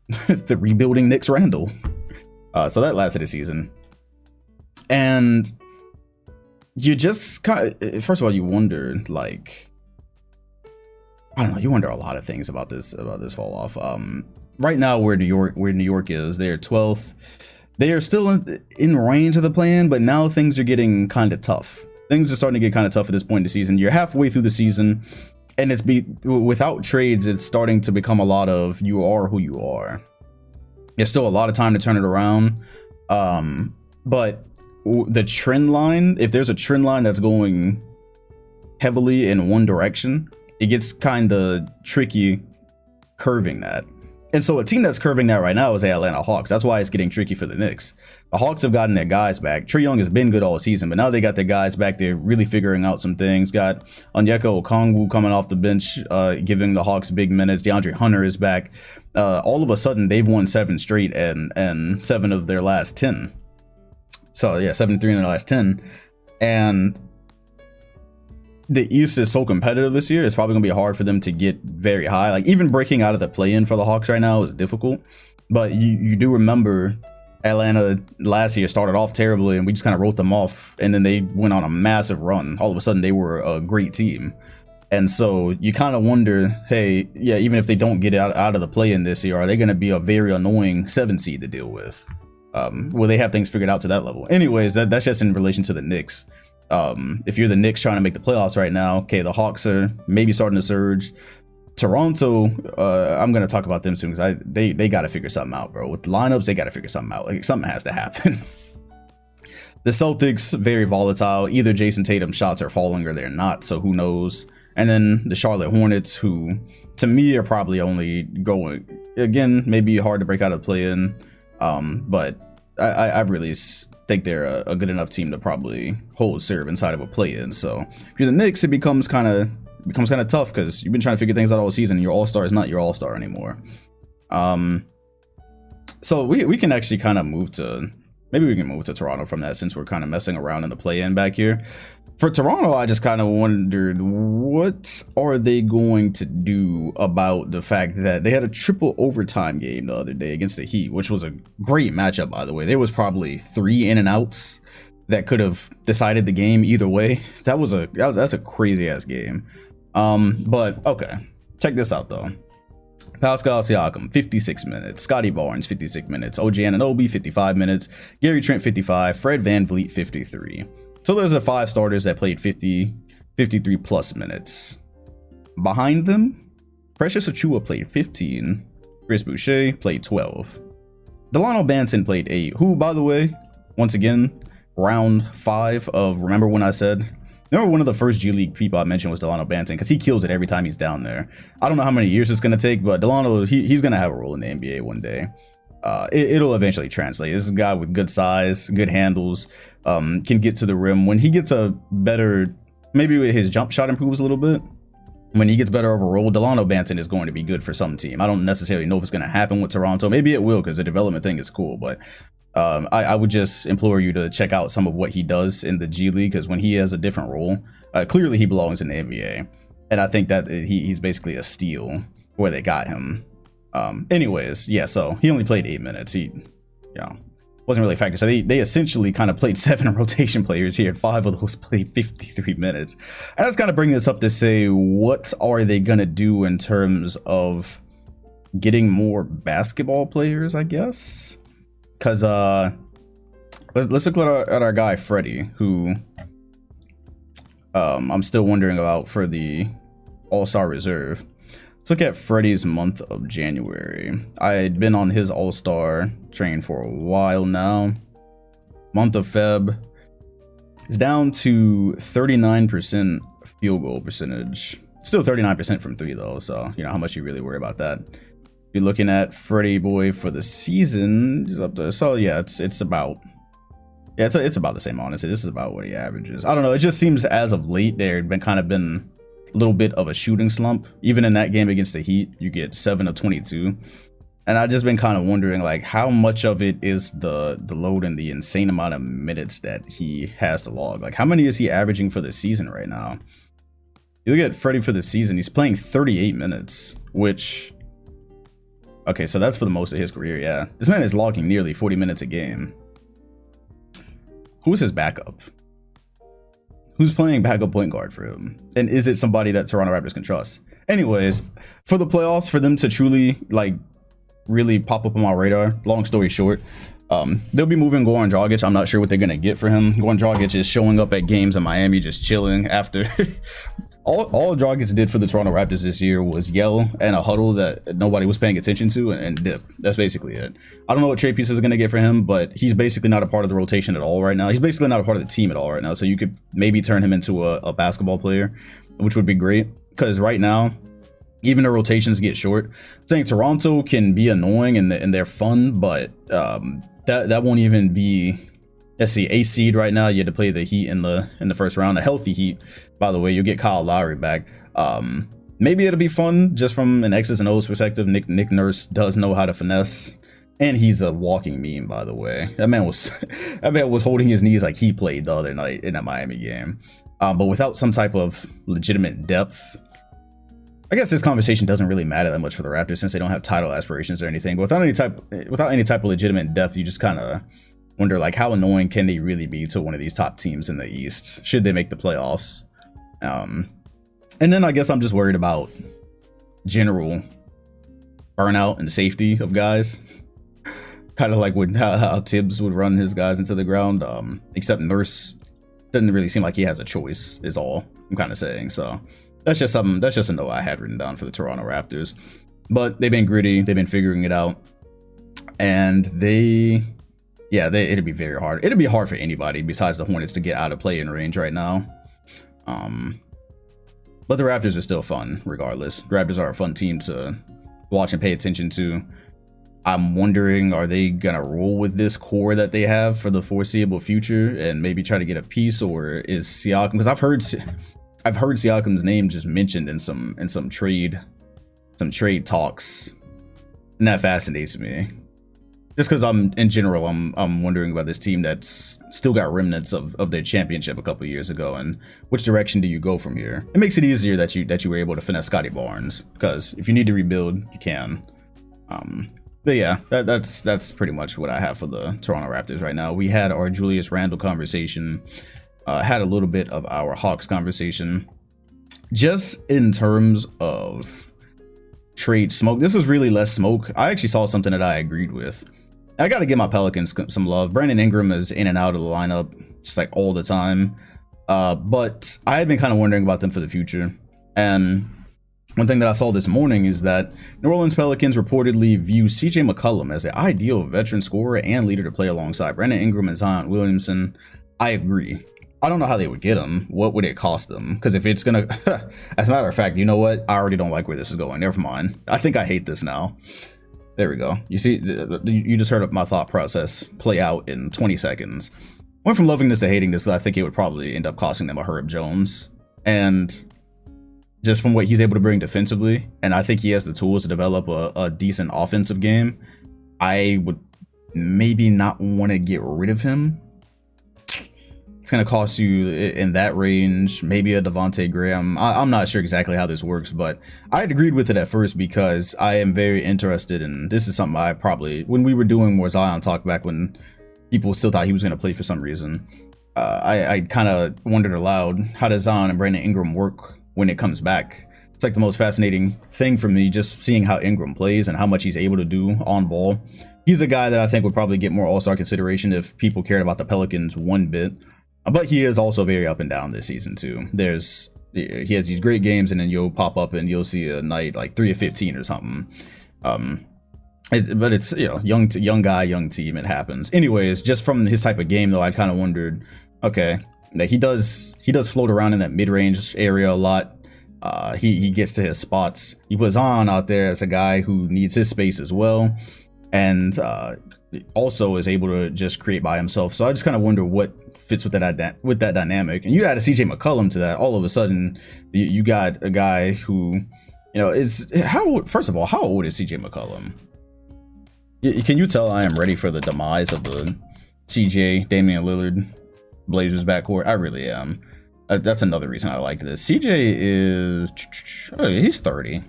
the rebuilding Knicks Randle. So that lasted a season. And you just kind of, first of all, you wonder, like, I don't know, you wonder a lot of things about this fall off. Right now, where New York is, they're 12th. They are still in range of the plan, but now things are getting kind of tough. Things are starting to get kind of tough at this point in the season. You're halfway through the season, and without trades, it's starting to become a lot of you are who you are. There's still a lot of time to turn it around, but the trend line, if there's a trend line that's going heavily in one direction, it gets kind of tricky curving that. And so a team that's curving that right now is the Atlanta Hawks. That's why it's getting tricky for the Knicks. The Hawks have gotten their guys back. Trae Young has been good all season, but now they got their guys back. They're really figuring out some things. Got Onyeka Okongwu coming off the bench, giving the Hawks big minutes. DeAndre Hunter is back. All of a sudden, they've won 7 straight and 7 of their last 10. So yeah, 7-3 in their last 10. And the East is so competitive this year, it's probably gonna be hard for them to get very high. Like even breaking out of the play-in for the Hawks right now is difficult. But you do remember Atlanta last year started off terribly and we just kind of wrote them off, and then they went on a massive run. All of a sudden they were a great team. And so you kind of wonder, hey, yeah, even if they don't get out of the play-in this year, are they going to be a very annoying 7 seed to deal with? Will they have things figured out to that level? Anyways, that's just in relation to the Knicks. If you're the Knicks trying to make the playoffs right now, okay, the Hawks are maybe starting to surge. Toronto, I'm gonna talk about them soon because they got to figure something out, bro. With the lineups, they got to figure something out. Like something has to happen. The Celtics, very volatile. Either Jason Tatum shots are falling or they're not, so who knows? And then the Charlotte Hornets, who to me are probably only going, again, maybe hard to break out of the play-in, but I really think they're a good enough team to probably hold serve inside of a play-in. So if you're the Knicks, it becomes kind of tough because you've been trying to figure things out all season. And your all-star is not your all-star anymore. So we can actually kind of move to, maybe we can move to Toronto from that, since we're kind of messing around in the play-in back here. For Toronto, I just kind of wondered, what are they going to do about the fact that they had a triple overtime game the other day against the Heat, which was a great matchup, by the way. There was probably 3 in and outs that could have decided the game either way. That's a crazy ass game. But okay, check this out though. Pascal Siakam, 56 minutes. Scotty Barnes, 56 minutes. OG Anunoby, 55 minutes. Gary Trent, 55. Fred VanVleet, 53. So there's the 5 starters that played 53 plus minutes. Behind them, Precious Achiuwa played 15. Chris Boucher played 12. Delano Banton played 8, who, by the way, once again, round 5 of Remember When I Said. Remember, one of the first G League people I mentioned was Delano Banton, because he kills it every time he's down there. I don't know how many years it's going to take, but Delano, he's going to have a role in the NBA one day. It'll eventually translate. This is a guy with good size, good handles, can get to the rim. When he gets a better, maybe his jump shot improves a little bit, when he gets better overall, Delano Banton is going to be good for some team. I don't necessarily know if it's going to happen with Toronto. Maybe it will, because the development thing is cool, but I would just implore you to check out some of what he does in the G League, because when he has a different role, clearly he belongs in the NBA. And I think that he's basically a steal where they got him. Anyways, yeah, so he only played 8 minutes. He, wasn't really a factor. So they essentially kind of played 7 rotation players here. 5 of those played 53 minutes. And that's kind of bringing this up to say, what are they going to do in terms of getting more basketball players, I guess? Because let's look at our guy Freddie, who I'm still wondering about for the All-Star reserve. Let's look at Freddie's month of January. I had been on his All-Star train for a while now. Month of Feb is down to 39% field goal percentage. Still 39% from 3 though, so you know how much you really worry about that. You're looking at Freddie boy for the season, he's up there. So yeah, it's about the same, honestly. This is about what he averages. I don't know, it just seems as of late there had been a little bit of a shooting slump. Even in that game against the Heat, you get 7 of 22. And I've just been kind of wondering, like, how much of it is the load and the insane amount of minutes that he has to log. Like, how many is he averaging for the season right now? You look at Freddie for the season, he's playing 38 minutes, which... Okay, so that's for the most of his career, yeah. This man is logging nearly 40 minutes a game. Who's his backup? Who's playing backup point guard for him? And is it somebody that Toronto Raptors can trust? Anyways, for the playoffs, for them to truly, like, really pop up on my radar, long story short, they'll be moving Goran Dragic. I'm not sure what they're going to get for him. Goran Dragic is showing up at games in Miami just chilling after... all Dragic did for the Toronto Raptors this year was yell and a huddle that nobody was paying attention to and dip. That's basically it. I don't know what trade pieces are going to get for him, but he's basically not a part of the rotation at all right now. He's basically not a part of the team at all right now. So you could maybe turn him into a basketball player, which would be great. Because right now, even the rotations get short. I'm saying Toronto can be annoying and they're fun, but that won't even be... Let's see, a seed right now. You had to play the Heat in the first round, a healthy Heat. By the way, you'll get Kyle Lowry back. Maybe it'll be fun just from an X's and O's perspective. Nick Nurse does know how to finesse, and he's a walking meme. By the way, that man was holding his knees like he played the other night in that Miami game. But without some type of legitimate depth, I guess this conversation doesn't really matter that much for the Raptors since they don't have title aspirations or anything. But without any type of legitimate depth, you just kind of wonder, like, how annoying can they really be to one of these top teams in the East should they make the playoffs. And then I guess I'm just worried about general burnout and safety of guys, kind of like how Tibbs would run his guys into the ground. Except Nurse doesn't really seem like he has a choice, is all I'm kind of saying. So that's just a note I had written down for the Toronto Raptors. But they've been gritty, they've been figuring it out, and it'd be very hard. It'd be hard for anybody besides the Hornets to get out of play-in range right now. But the Raptors are still fun regardless. The Raptors are a fun team to watch and pay attention to. I'm wondering, are they gonna roll with this core that they have for the foreseeable future and maybe try to get a piece, or is Siakam? Because I've heard Siakam's name just mentioned in some trade talks, and that fascinates me. Just because I'm wondering about this team that's still got remnants of their championship a couple years ago, and which direction do you go from here? It makes it easier that you were able to finesse Scotty Barnes, because if you need to rebuild, you can. But yeah, that's pretty much what I have for the Toronto Raptors right now. We had our Julius Randle conversation, had a little bit of our Hawks conversation. Just in terms of trade smoke, this is really less smoke. I actually saw something that I agreed with. I got to give my Pelicans some love. Brandon Ingram is in and out of the lineup just like all the time. But I had been kind of wondering about them for the future. And one thing that I saw this morning is that New Orleans Pelicans reportedly view CJ McCollum as the ideal veteran scorer and leader to play alongside Brandon Ingram and Zion Williamson. I agree. I don't know how they would get him. What would it cost them? Because if it's going to... As a matter of fact, you know what? I already don't like where this is going. Never mind. I think I hate this now. There we go. You see, you just heard my thought process play out in 20 seconds. Went from loving this to hating this. I think it would probably end up costing them a Herb Jones. And just from what he's able to bring defensively, and I think he has the tools to develop a decent offensive game, I would maybe not want to get rid of him. It's going to cost you in that range, maybe a Devontae Graham. I'm not sure exactly how this works, but I had agreed with it at first because I am very interested in, this is something I probably, when we were doing more Zion talk back when people still thought he was going to play for some reason, I kind of wondered aloud, how does Zion and Brandon Ingram work when it comes back? It's like the most fascinating thing for me, just seeing how Ingram plays and how much he's able to do on ball. He's a guy that I think would probably get more all-star consideration if people cared about the Pelicans one bit. But he is also very up and down this season too. He has these great games, and then you'll pop up and you'll see a night like 3 of 15 or something. But it's, you know, young guy, young team. It happens. Anyways, just from his type of game though, I kind of wondered, okay, that he does float around in that mid-range area a lot. He gets to his spots. He puts on out there as a guy who needs his space as well, and also is able to just create by himself. So I just kind of wonder what fits with that dynamic. And you add a CJ McCollum to that, all of a sudden you got a guy who, you know, is first of all, how old is CJ McCollum? Can you tell I am ready for the demise of the CJ Damian Lillard Blazers backcourt? I really am. That's another reason I like this. CJ is, he's 30.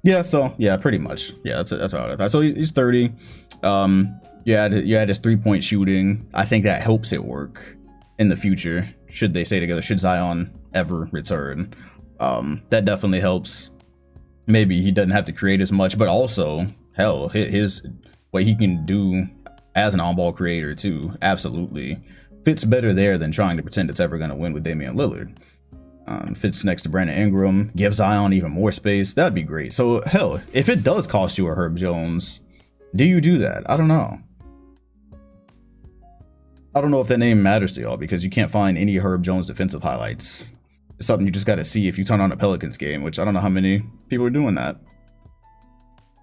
Yeah, so yeah, pretty much. Yeah, that's how I thought. So he's 30. You had his 3-point shooting. I think that helps it work in the future. Should they stay together? Should Zion ever return? That definitely helps. Maybe he doesn't have to create as much, but also, hell, his what he can do as an on-ball creator too, absolutely fits better there than trying to pretend it's ever going to win with Damian Lillard. Fits next to Brandon Ingram, gives Zion even more space. That'd be great. So hell, if it does cost you a Herb Jones, do you do that? I don't know. I don't know if that name matters to y'all, because you can't find any Herb Jones defensive highlights. It's something you just got to see if you turn on a Pelicans game, which I don't know how many people are doing that.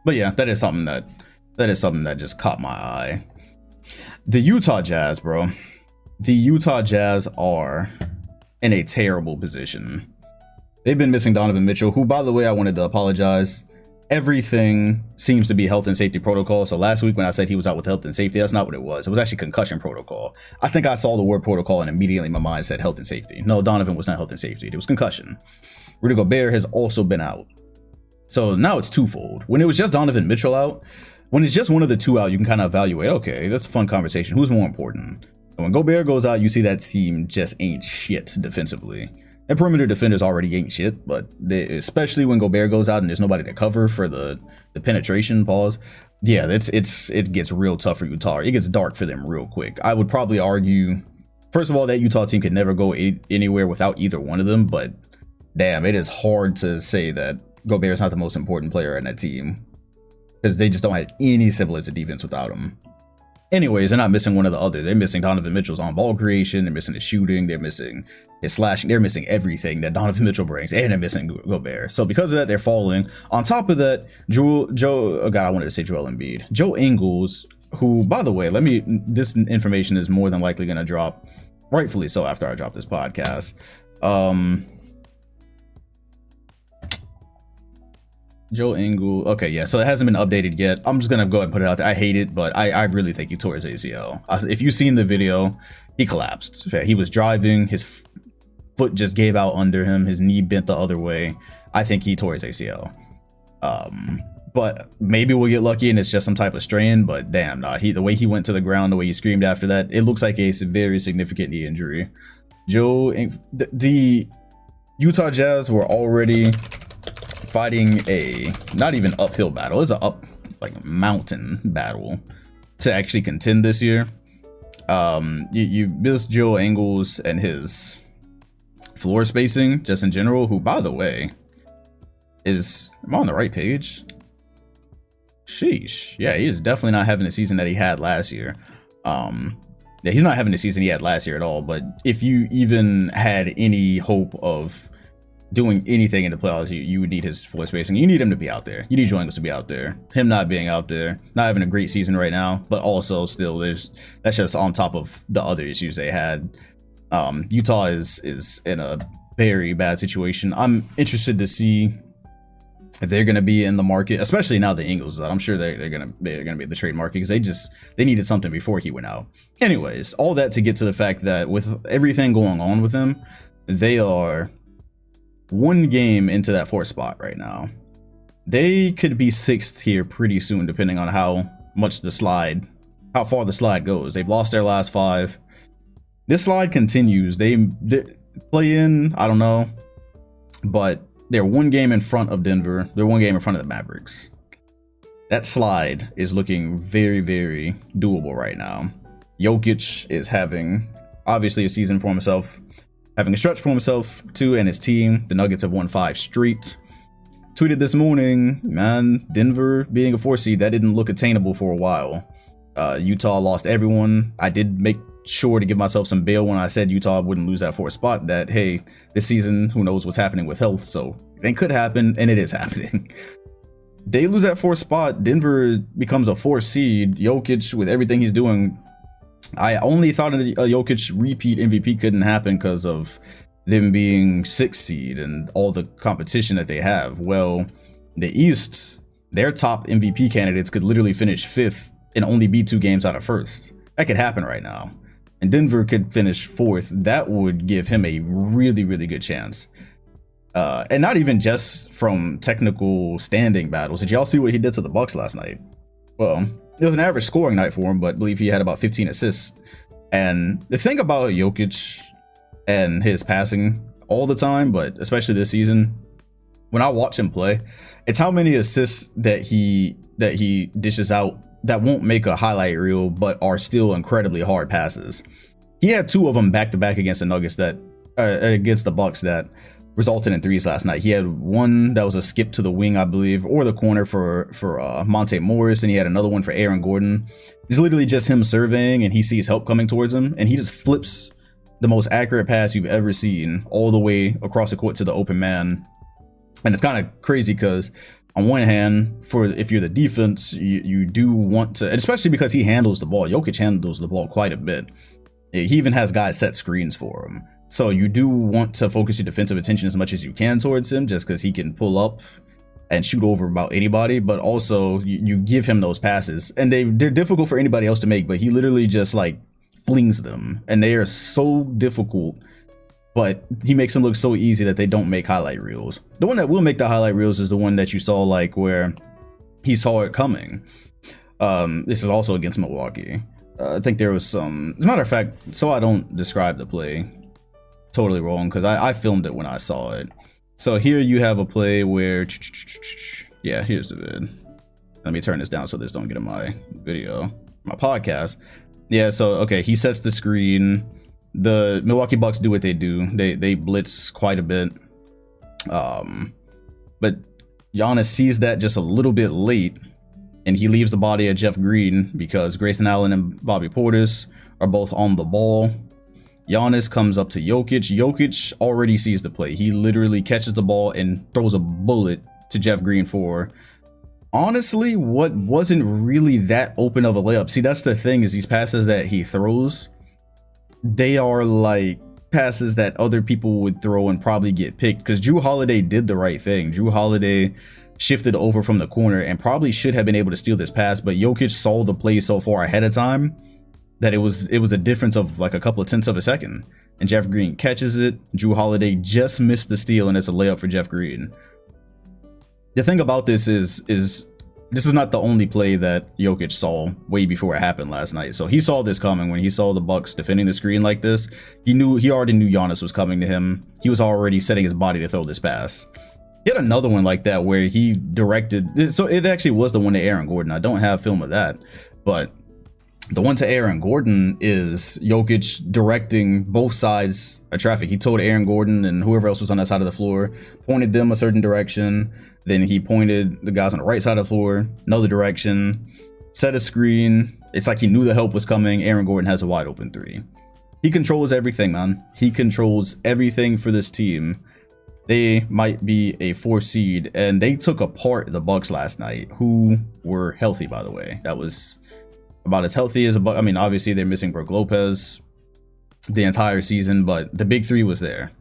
But yeah, that is something that just caught my eye. The Utah Jazz, bro. The Utah Jazz are in a terrible position. They've been missing Donovan Mitchell, who, by the way, I wanted to apologize. Everything seems to be health and safety protocol. So last week when I said he was out with health and safety, that's not what it was. It was actually concussion protocol. I think I saw the word protocol and immediately my mind said health and safety. No, Donovan was not health and safety. It was concussion. Rudy Gobert has also been out. So now it's twofold. When it was just Donovan Mitchell out, when it's just one of the two out, you can kind of evaluate, okay, that's a fun conversation. Who's more important? And when Gobert goes out, you see that team just ain't shit defensively. And perimeter defenders already ain't shit, but especially when Gobert goes out and there's nobody to cover for the penetration pause. Yeah, it gets real tough for Utah. It gets dark for them real quick. I would probably argue, first of all, that Utah team could never go anywhere without either one of them, but damn, it is hard to say that Gobert is not the most important player in that team, because they just don't have any semblance of defense without him. Anyways, they're not missing one or the other. They're missing Donovan Mitchell's on-ball creation. They're missing his shooting. They're missing his slashing. They're missing everything that Donovan Mitchell brings, and they're missing Gobert. So because of that, they're falling. On top of that, Joe Embiid. Joe Ingles, who, by the way, this information is more than likely going to drop, rightfully so, after I drop this podcast. Joe Ingles. Okay, yeah, so it hasn't been updated yet. I'm just gonna go ahead and put it out there. I hate it, but I really think he tore his ACL. If you've seen the video, he collapsed. He was driving, his foot just gave out under him, his knee bent the other way. I think he tore his ACL. But maybe we'll get lucky and it's just some type of strain, but damn, nah, the way he went to the ground, the way he screamed after that, it looks like a very significant knee injury. The Utah Jazz were already fighting a not even uphill battle. It's a mountain battle to actually contend this year. You miss Joe Ingles and his floor spacing just in general, who, by the way, am I on the right page? Sheesh. Yeah, he is definitely not having the season that he had last year. Yeah, he's not having the season he had last year at all, but if you even had any hope of doing anything in the playoffs, you would need his floor spacing. You need him to be out there. You need Joe Ingles to be out there. Him not being out there, not having a great season right now, but also still that's just on top of the other issues they had. Utah is in a very bad situation. I'm interested to see if they're going to be in the market, especially now that Ingles is out. I'm sure they're gonna be in the trade market, because they needed something before he went out. Anyways, all that to get to the fact that with everything going on with him, they are one game into that fourth spot right now. They could be sixth here pretty soon, depending on how far the slide goes. They've lost their last 5. This slide continues. They play in, I don't know, but they're one game in front of Denver. They're one game in front of the Mavericks. That slide is looking very, very doable right now. Jokic is having, obviously, a season for himself, having a stretch for himself too, and his team. The Nuggets have won 5 straight. Tweeted this morning, man, Denver being a 4 seed, that didn't look attainable for a while. Utah lost everyone. I did make sure to give myself some bail when I said Utah wouldn't lose that 4th spot, that hey, this season, who knows what's happening with health, so it could happen, and it is happening. They lose that 4th spot, Denver becomes a 4 seed. Jokic, with everything he's doing, I only thought a Jokic repeat MVP couldn't happen because of them being 6th seed and all the competition that they have. Well, the East, their top MVP candidates could literally finish 5th and only be 2 games out of 1st. That could happen right now. And Denver could finish 4th. That would give him a really, really good chance. And not even just from technical standing battles. Did y'all see what he did to the Bucks last night? Well, it was an average scoring night for him, but I believe he had about 15 assists. And the thing about Jokic and his passing all the time, but especially this season, when I watch him play, it's how many assists that he dishes out that won't make a highlight reel, but are still incredibly hard passes. He had 2 of them back to back against the Nuggets against the Bucks that resulted in 3s last night. He had one that was a skip to the wing, I believe, or the corner for Monte Morris, and he had another one for Aaron Gordon. It's literally just him surveying, and he sees help coming towards him, and he just flips the most accurate pass you've ever seen all the way across the court to the open man. And it's kind of crazy because on one hand, if you're the defense, you do want to, especially because he handles the ball. Jokic handles the ball quite a bit. He even has guys set screens for him. So you do want to focus your defensive attention as much as you can towards him, just because he can pull up and shoot over about anybody. But also you give him those passes, and they're difficult for anybody else to make, but he literally just like flings them, and they are so difficult. But he makes them look so easy that they don't make highlight reels. The one that will make the highlight reels is the one that you saw, like where he saw it coming. This is also against Milwaukee. I think there was some, as a matter of fact, so I don't describe the play totally wrong because I filmed it when I saw it. So here you have a play where, yeah, here's the vid. Let me turn this down so this don't get in my video, my podcast. Yeah, so okay, he sets the screen. The Milwaukee Bucks do what they do. They blitz quite a bit. But Giannis sees that just a little bit late, and he leaves the body of Jeff Green because Grayson Allen and Bobby Portis are both on the ball. Giannis comes up to Jokic. Jokic already sees the play. He literally catches the ball and throws a bullet to Jeff Green for, honestly, what wasn't really that open of a layup. See, that's the thing, is these passes that he throws, they are like passes that other people would throw and probably get picked, because Jrue Holiday did the right thing. Jrue Holiday shifted over from the corner and probably should have been able to steal this pass, but Jokic saw the play so far ahead of time that it was a difference of like a couple of tenths of a second, and Jeff Green catches it. Jrue Holiday just missed the steal, and it's a layup for Jeff Green. The thing about this is this is not the only play that Jokic saw way before it happened last night. So he saw this coming when he saw the Bucks defending the screen like this. He already knew Giannis was coming to him. He was already setting his body to throw this pass. He had another one like that where he directed, so it actually was the one to Aaron Gordon. I don't have film of that, but the one to Aaron Gordon is Jokic directing both sides of traffic. He told Aaron Gordon and whoever else was on that side of the floor, pointed them a certain direction. Then he pointed the guys on the right side of the floor another direction, set a screen. It's like he knew the help was coming. Aaron Gordon has a wide open three. He controls everything, man. He controls everything for this team. They might be a 4 seed, and they took apart the Bucks last night, who were healthy, by the way. That was about as healthy as a Buck. I mean, obviously they're missing Brook Lopez the entire season, but the big three was there.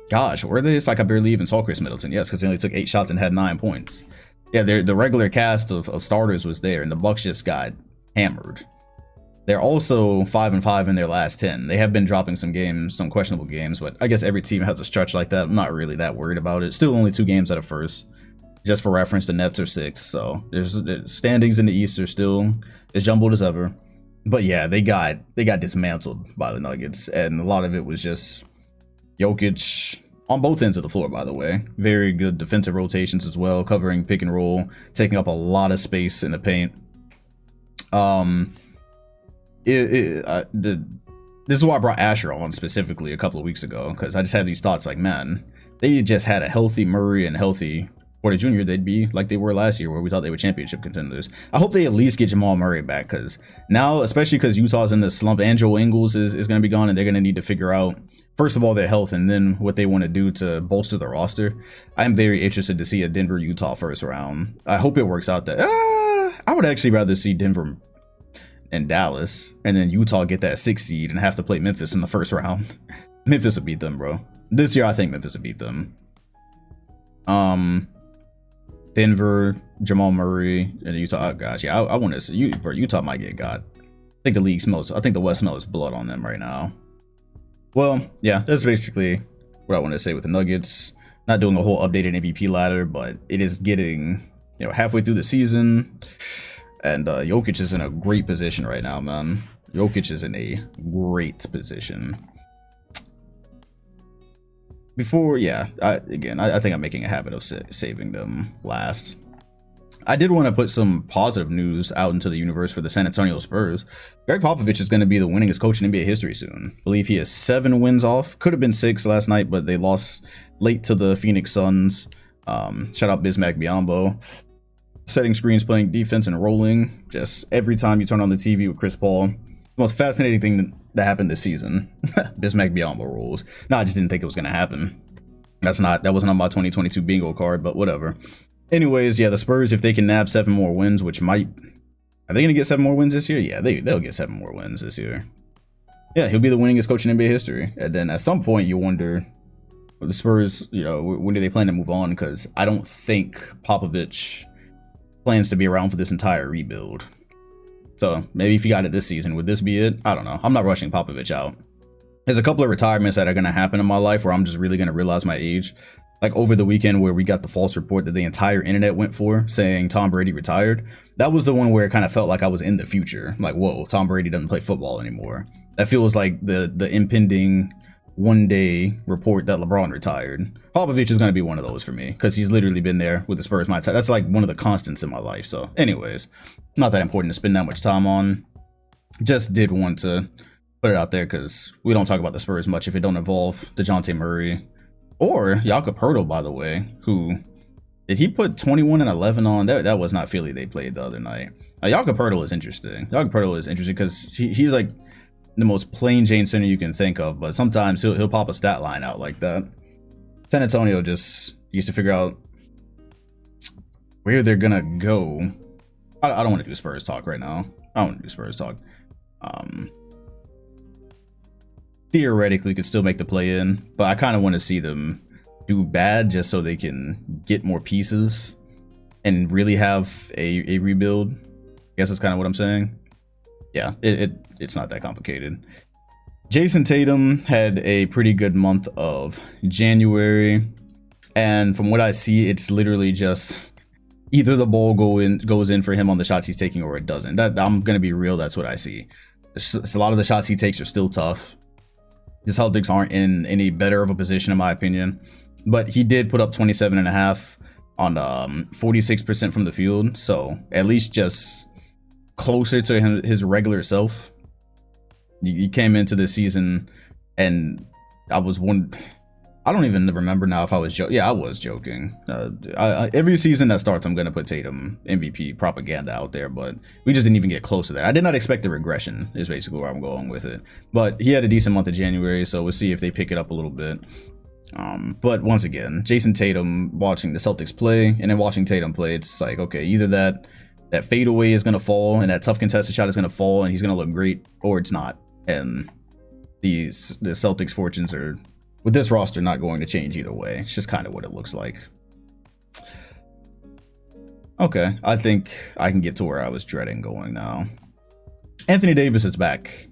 Gosh, were they? It's like I barely even saw Chris Middleton. Yes, because they only took 8 shots and had 9 points. Yeah, the regular cast of starters was there, and the Bucks just got hammered. They're also 5-5 in their last 10. They have been dropping some games, some questionable games, but I guess every team has a stretch like that. I'm not really that worried about it. Still only 2 games out of first. Just for reference, the Nets are 6, so there's standings in the East are still as jumbled as ever. But yeah, they got dismantled by the Nuggets, and a lot of it was just Jokic on both ends of the floor, by the way. Very good defensive rotations as well, covering pick and roll, taking up a lot of space in the paint. This is why I brought Asher on specifically a couple of weeks ago, because I just had these thoughts like, man, they just had a healthy Murray and healthy Porter Jr., they'd be like they were last year, where we thought they were championship contenders. I hope they at least get Jamal Murray back, because now, especially because Utah's in the slump, and Joe Ingles is going to be gone, and they're going to need to figure out, first of all, their health, and then what they want to do to bolster the roster. I'm very interested to see a Denver-Utah first round. I hope it works out that I would actually rather see Denver and Dallas, and then Utah get that 6 seed and have to play Memphis in the first round. Memphis will beat them, bro. This year, I think Memphis will beat them. Denver, Jamal Murray, and Utah. Oh, gosh, yeah, I want to see Utah might get got. I think the West smells blood on them right now. Well, yeah, that's basically what I want to say with the Nuggets. Not doing a whole updated MVP ladder, but it is getting, halfway through the season, and Jokic is in a great position right now, man. Jokic is in a great position. Before, yeah, I think I'm making a habit of saving them last. I did want to put some positive news out into the universe for the San Antonio Spurs. Greg Popovich is going to be the winningest coach in NBA history soon. I believe he has 7 wins off. Could have been 6 last night, but they lost late to the Phoenix Suns. Shout out Bismack Biyombo. Setting screens, playing defense, and rolling. Just every time you turn on the TV with Chris Paul. The most fascinating thing that happened this season. Bismack Biyombo rolls. No, I just didn't think it was going to happen. That wasn't on my 2022 bingo card, but whatever. Anyways, yeah, the Spurs, if they can nab 7 more wins, which might... Are they going to get 7 more wins this year? Yeah, they'll get 7 more wins this year. Yeah, he'll be the winningest coach in NBA history. And then at some point, you wonder, the Spurs, when do they plan to move on? Because I don't think Popovich plans to be around for this entire rebuild. So maybe if you got it this season, would this be it? I don't know. I'm not rushing Popovich out. There's a couple of retirements that are going to happen in my life where I'm just really going to realize my age. Like over the weekend where we got the false report that the entire internet went for saying Tom Brady retired. That was the one where it kind of felt like I was in the future. Like, whoa, Tom Brady doesn't play football anymore. That feels like the impending one day report that LeBron retired. Popovich is going to be one of those for me because he's literally been there with the Spurs my time. That's like one of the constants in my life. So anyways, not that important to spend that much time on. Just did want to put it out there because we don't talk about the Spurs much if it don't involve DeJounte Murray or Jakob Poeltl, by the way, who did he put 21 and 11 on? That was not Philly they played the other night. Jakob Poeltl is interesting. Jakob Poeltl is interesting because he's like the most plain Jane center you can think of, but sometimes he'll pop a stat line out like that. San Antonio just used to figure out where they're gonna go. I don't want to do Spurs talk right now. I don't want to do Spurs talk. Theoretically could still make the play in, but I kind of want to see them do bad just so they can get more pieces and really have a rebuild. I guess that's kind of what I'm saying. Yeah, it's not that complicated. Jason Tatum had a pretty good month of January, and from what I see, it's literally just either the ball goes in for him on the shots he's taking or it doesn't. I'm gonna be real, that's what I see. A lot of the shots he takes are still tough. The Celtics aren't in any better of a position in my opinion, but he did put up 27.5 on 46% from the field, so at least just closer to his regular self. He came into the season and I don't even remember now if I was joking. Yeah, I was joking. Every season that starts, I'm going to put Tatum MVP propaganda out there, but we just didn't even get close to that. I did not expect the regression is basically where I'm going with it. But he had a decent month of January, so we'll see if they pick it up a little bit. But once again, Jason Tatum, watching the Celtics play and then watching Tatum play, it's like, okay, either that fadeaway is going to fall and that tough contested shot is going to fall and he's going to look great, or it's not. And the Celtics' fortunes are, with this roster, not going to change either way. It's just kind of what it looks like. Okay, I think I can get to where I was dreading going now. Anthony Davis is back.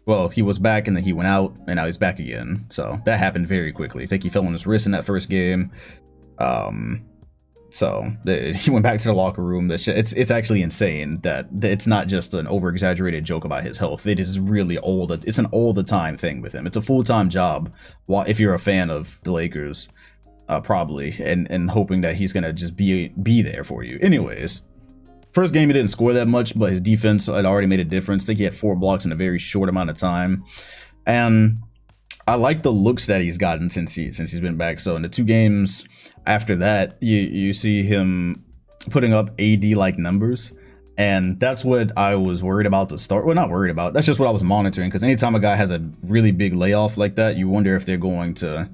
Well, he was back and then he went out and now he's back again. So that happened very quickly. I think he fell on his wrist in that first game. So he went back to the locker room. It's actually insane that it's not just an over-exaggerated joke about his health. It is really it's an all-the-time thing with him. It's a full-time job if you're a fan of the Lakers, probably, and hoping that he's gonna just be there for you. Anyways, first game he didn't score that much, but his defense had already made a difference. I think he had 4 blocks in a very short amount of time, and I like the looks that he's gotten since he's been back. So in the 2 games after that, you see him putting up AD-like numbers, and that's what I was worried about to start. Well, not worried about. That's just what I was monitoring, because anytime a guy has a really big layoff like that, you wonder if they're going to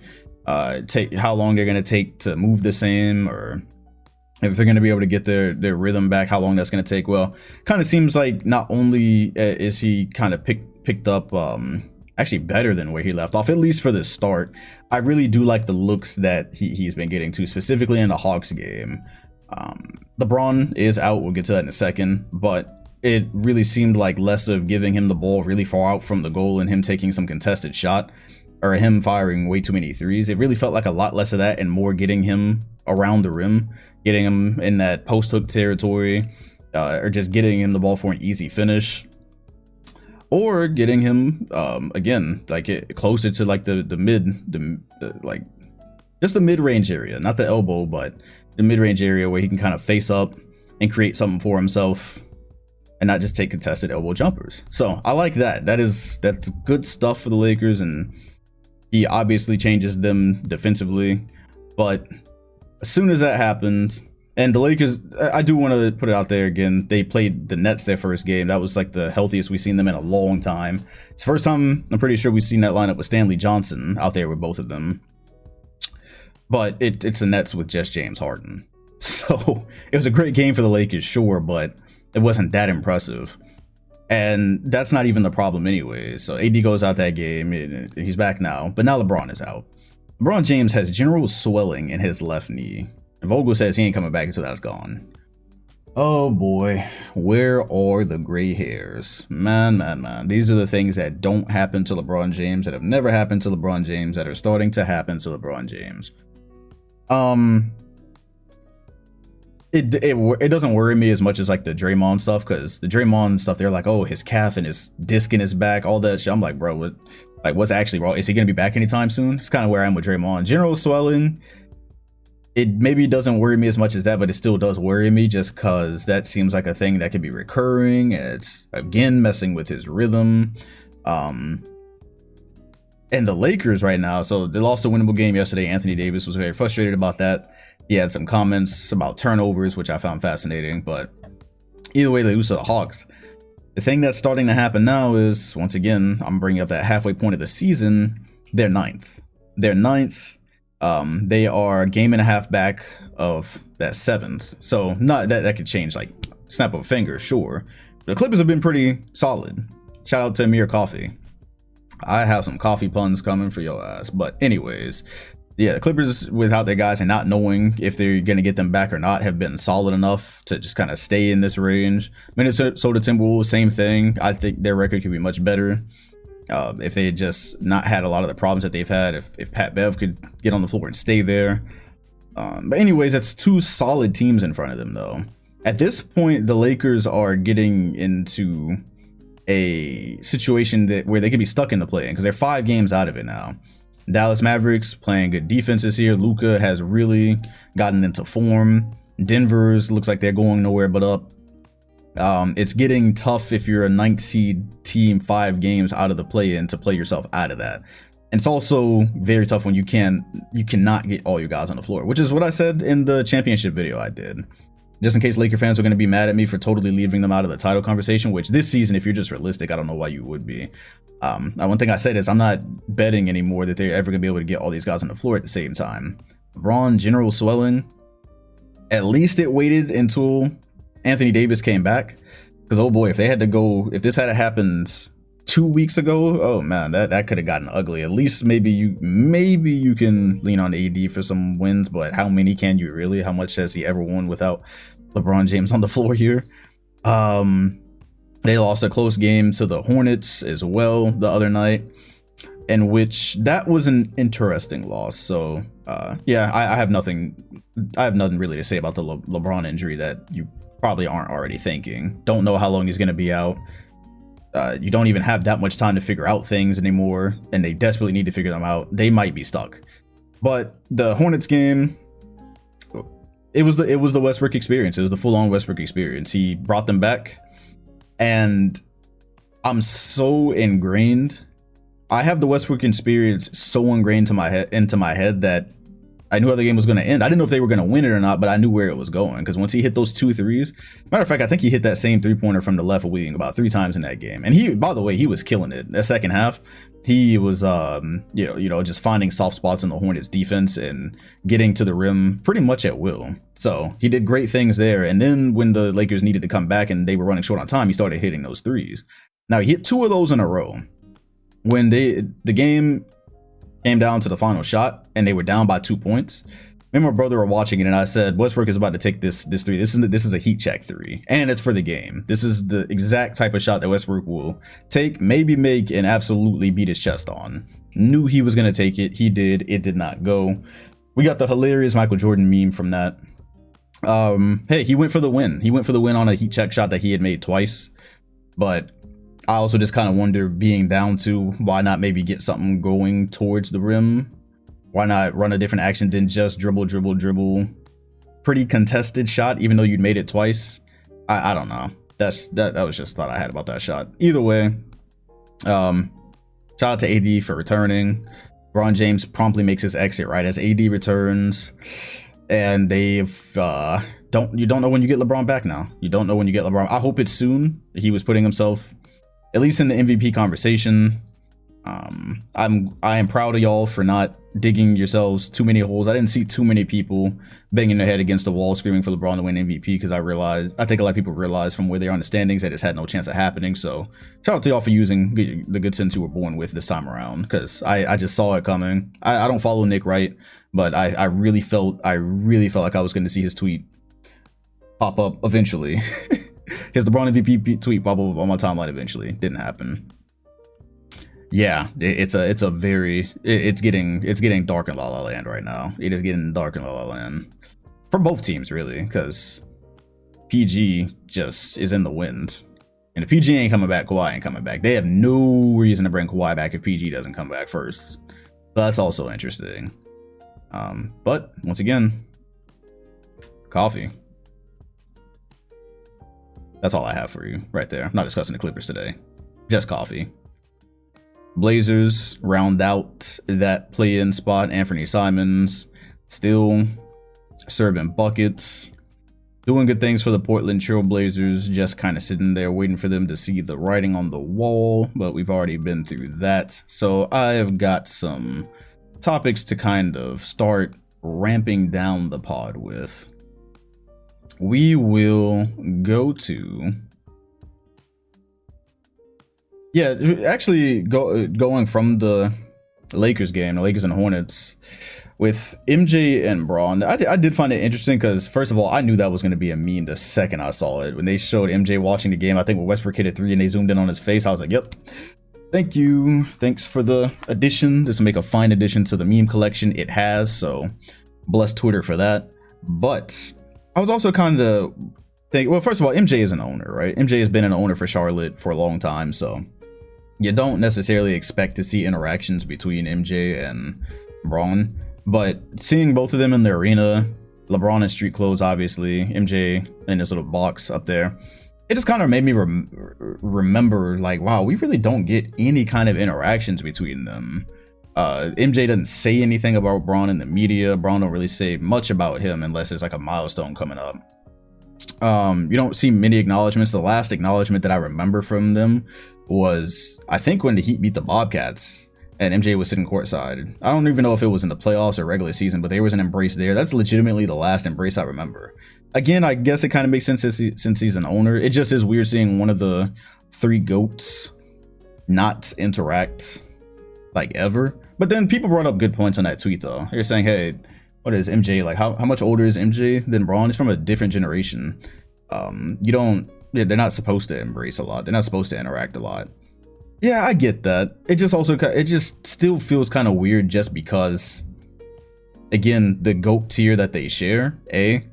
how long they're going to take to move the same, or if they're going to be able to get their rhythm back, how long that's going to take. Well, kind of seems like not only is he kind of picked up actually better than where he left off, at least for the start. I really do like the looks that he's been getting to, specifically in the Hawks game. Bron is out, we'll get to that in a second, but it really seemed like less of giving him the ball really far out from the goal and him taking some contested shot, or him firing way too many threes. It really felt like a lot less of that and more getting him around the rim, getting him in that post hook territory, or just getting him the ball for an easy finish. Or getting him again, like closer to like the mid-range area, not the elbow, but the mid-range area where he can kind of face up and create something for himself and not just take contested elbow jumpers. So I like that. That's good stuff for the Lakers, and he obviously changes them defensively. But as soon as that happens, and the Lakers, I do want to put it out there again, they played the Nets their first game. That was like the healthiest we've seen them in a long time. It's the first time I'm pretty sure we've seen that lineup with Stanley Johnson out there with both of them. But it's the Nets with just James Harden. So it was a great game for the Lakers, sure, but it wasn't that impressive. And that's not even the problem anyway. So AD goes out that game, he's back now, but now LeBron is out. LeBron James has general swelling in his left knee. Vogel says he ain't coming back until that's gone. Oh boy, where are the gray hairs? Man. These are the things that don't happen to LeBron James, that have never happened to LeBron James, that are starting to happen to LeBron James. it doesn't worry me as much as like the Draymond stuff, because the Draymond stuff, they're like, oh, his calf and his disc in his back, all that shit. I'm like, bro, what's actually wrong? Is he gonna be back anytime soon? It's kind of where I am with Draymond. General swelling, it maybe doesn't worry me as much as that, but it still does worry me, just because that seems like a thing that could be recurring, and it's again messing with his rhythm. And the Lakers right now, so they lost a winnable game yesterday. Anthony Davis was very frustrated about that. He had some comments about turnovers, which I found fascinating, but either way, they lose to the Hawks. The thing that's starting to happen now is, once again, I'm bringing up that halfway point of the season, they're ninth. They're ninth. They are a game and a half back of that seventh. So not that could change like snap of a finger, sure. The Clippers have been pretty solid. Shout out to Amir Coffee. I have some coffee puns coming for your ass. But anyways, yeah, the Clippers, without their guys and not knowing if they're going to get them back or not, have been solid enough to just kind of stay in this range. Minnesota Timberwolves, same thing. I think their record could be much better if they had just not had a lot of the problems that they've had. If Pat Bev could get on the floor and stay there. But anyways, that's two solid teams in front of them, though. At this point, the Lakers are getting into a situation where they could be stuck in the play-in, because they're 5 games out of it now. Dallas Mavericks playing good defense this year. Luka has really gotten into form. Denver's looks like they're going nowhere but up. It's getting tough if you're a 9th seed team 5 games out of the play-in to play yourself out of that. And it's also very tough when you cannot get all your guys on the floor, which is what I said in the championship video I did. Just in case Laker fans are going to be mad at me for totally leaving them out of the title conversation, which this season, if you're just realistic, I don't know why you would be. One thing I said is I'm not betting anymore that they're ever going to be able to get all these guys on the floor at the same time. Bron, general swelling, at least it waited until Anthony Davis came back. Because, oh boy, if this had happened 2 weeks ago, oh man, that could have gotten ugly. At least maybe you can lean on AD for some wins, but how many can you really? How much has he ever won without LeBron James on the floor here? They lost a close game to the Hornets as well the other night, in which that was an interesting loss. So yeah, I have nothing really to say about the LeBron injury that you probably aren't already thinking. Don't know how long he's going to be out. You don't even have that much time to figure out things anymore, and they desperately need to figure them out. They might be stuck. But the Hornets game, it was the Westbrook experience. It was the full-on Westbrook experience. He brought them back, and I'm so ingrained. I have the Westbrook experience so ingrained into my head that I knew how the game was going to end. I didn't know if they were going to win it or not, but I knew where it was going, because once he hit those 2 threes, matter of fact, I think he hit that same 3-pointer from the left wing about 3 times in that game. And he, by the way, he was killing it. That second half, he was, just finding soft spots in the Hornets defense and getting to the rim pretty much at will. So he did great things there. And then when the Lakers needed to come back and they were running short on time, he started hitting those threes. Now he hit 2 of those in a row. When the game came down to the final shot and they were down by 2 points, me and my brother were watching it, and I said, Westbrook is about to take this 3. This is a heat check 3, and it's for the game. This is the exact type of shot that Westbrook will take, maybe make, and absolutely beat his chest on. Knew he was going to take it. He did. It did not go. We got the hilarious Michael Jordan meme from that. Hey, he went for the win. He went for the win on a heat check shot that he had made twice. But I also just kind of wonder, being down 2, why not maybe get something going towards the rim? Why not run a different action than just dribble? Pretty contested shot, even though you'd made it twice. I don't know. That was just thought I had about that shot. Either way, shout out to AD for returning. Bron James promptly makes his exit right as AD returns, and they've you don't know when you get LeBron back now. You don't know when you get LeBron. I hope it's soon. He was putting himself at least in the MVP conversation. I am proud of y'all for not digging yourselves too many holes. I didn't see too many people banging their head against the wall screaming for LeBron to win MVP, because I think a lot of people realize from where they are in the standings that it's had no chance of happening. So shout out to y'all for using the good sense you were born with this time around, because I just saw it coming. I don't follow Nick Wright, but I really felt like I was going to see his tweet pop up eventually. His LeBron MVP tweet pop up on my timeline eventually. Didn't happen. Yeah, it's getting dark in La La Land right now. It is getting dark in La La Land. for both teams really, because PG just is in the wind. And if PG ain't coming back, Kawhi ain't coming back. They have no reason to bring Kawhi back if PG doesn't come back first. So that's also interesting. But once again, coffee. That's all I have for you right there. I'm not discussing the Clippers today. Just coffee. Blazers round out that play-in spot. Anthony Simons still serving buckets. Doing good things for the Portland Trail Blazers, just kind of sitting there waiting for them to see the writing on the wall, but we've already been through that. So I've got some topics to kind of start ramping down the pod with. We will go to... Yeah, actually going from the Lakers game, the Lakers and Hornets, with MJ and Bron, I did find it interesting because, first of all, I knew that was going to be a meme the second I saw it. When they showed MJ watching the game, I think with Westbrook hit a 3 and they zoomed in on his face, I was like, yep, thank you. Thanks for the addition. This will make a fine addition to the meme collection it has, so bless Twitter for that. But I was also kind of thinking, well, first of all, MJ is an owner, right? MJ has been an owner for Charlotte for a long time, so you don't necessarily expect to see interactions between MJ and Bron, but seeing both of them in the arena, LeBron in street clothes, obviously, MJ in his little box up there, it just kind of made me remember, like, wow, we really don't get any kind of interactions between them. MJ doesn't say anything about Bron in the media. Bron don't really say much about him unless there's like a milestone coming up. You don't see many acknowledgments. The last acknowledgement that I remember from them was, I think, when the Heat beat the Bobcats and MJ was sitting courtside. I don't even know if it was in the playoffs or regular season, but there was an embrace there. That's legitimately the last embrace I remember. Again, I guess it kind of makes sense since he's an owner. It just is weird seeing one of the 3 GOATs not interact like ever. But then people brought up good points on that tweet though. They're saying, hey, what is MJ, like how much older is MJ than Bron? He's from a different generation. They're not supposed to embrace a lot. They're not supposed to interact a lot. Yeah, I get that. It just still feels kind of weird just because, again, the GOAT tier that they share, A,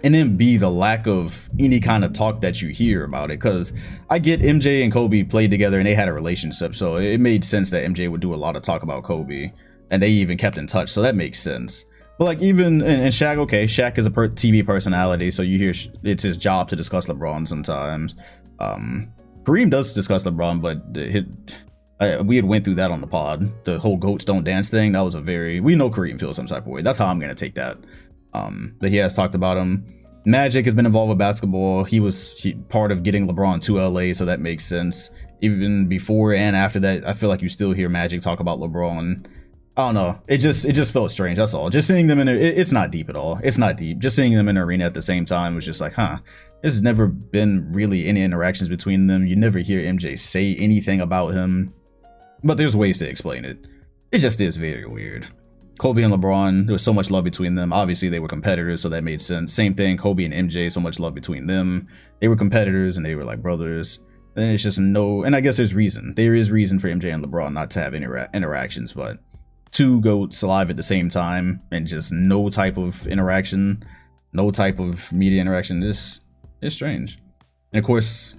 and then B, the lack of any kind of talk that you hear about it. Because I get MJ and Kobe played together and they had a relationship, so it made sense that MJ would do a lot of talk about Kobe, and they even kept in touch, so that makes sense. But like even and Shaq, okay, Shaq is a TV personality, so you hear it's his job to discuss LeBron sometimes. Kareem does discuss LeBron, but we had went through that on the pod. The whole goats don't dance thing. That was we know Kareem feels some type of way. That's how I'm gonna take that. But he has talked about him. Magic has been involved with basketball. He was part of getting LeBron to LA, so that makes sense. Even before and after that, I feel like you still hear Magic talk about LeBron. I don't know. It just felt strange. That's all. Just seeing them it's not deep at all. It's not deep. Just seeing them in the arena at the same time was just like, huh. There's never been really any interactions between them. You never hear MJ say anything about him. But there's ways to explain it. It just is very weird. Kobe and LeBron, there was so much love between them. Obviously, they were competitors, so that made sense. Same thing, Kobe and MJ, so much love between them. They were competitors and they were like brothers. And it's just and I guess there's reason. There is reason for MJ and LeBron not to have interactions, but 2 GOATs alive at the same time and just no type of interaction, no type of media interaction. It's strange. And of course,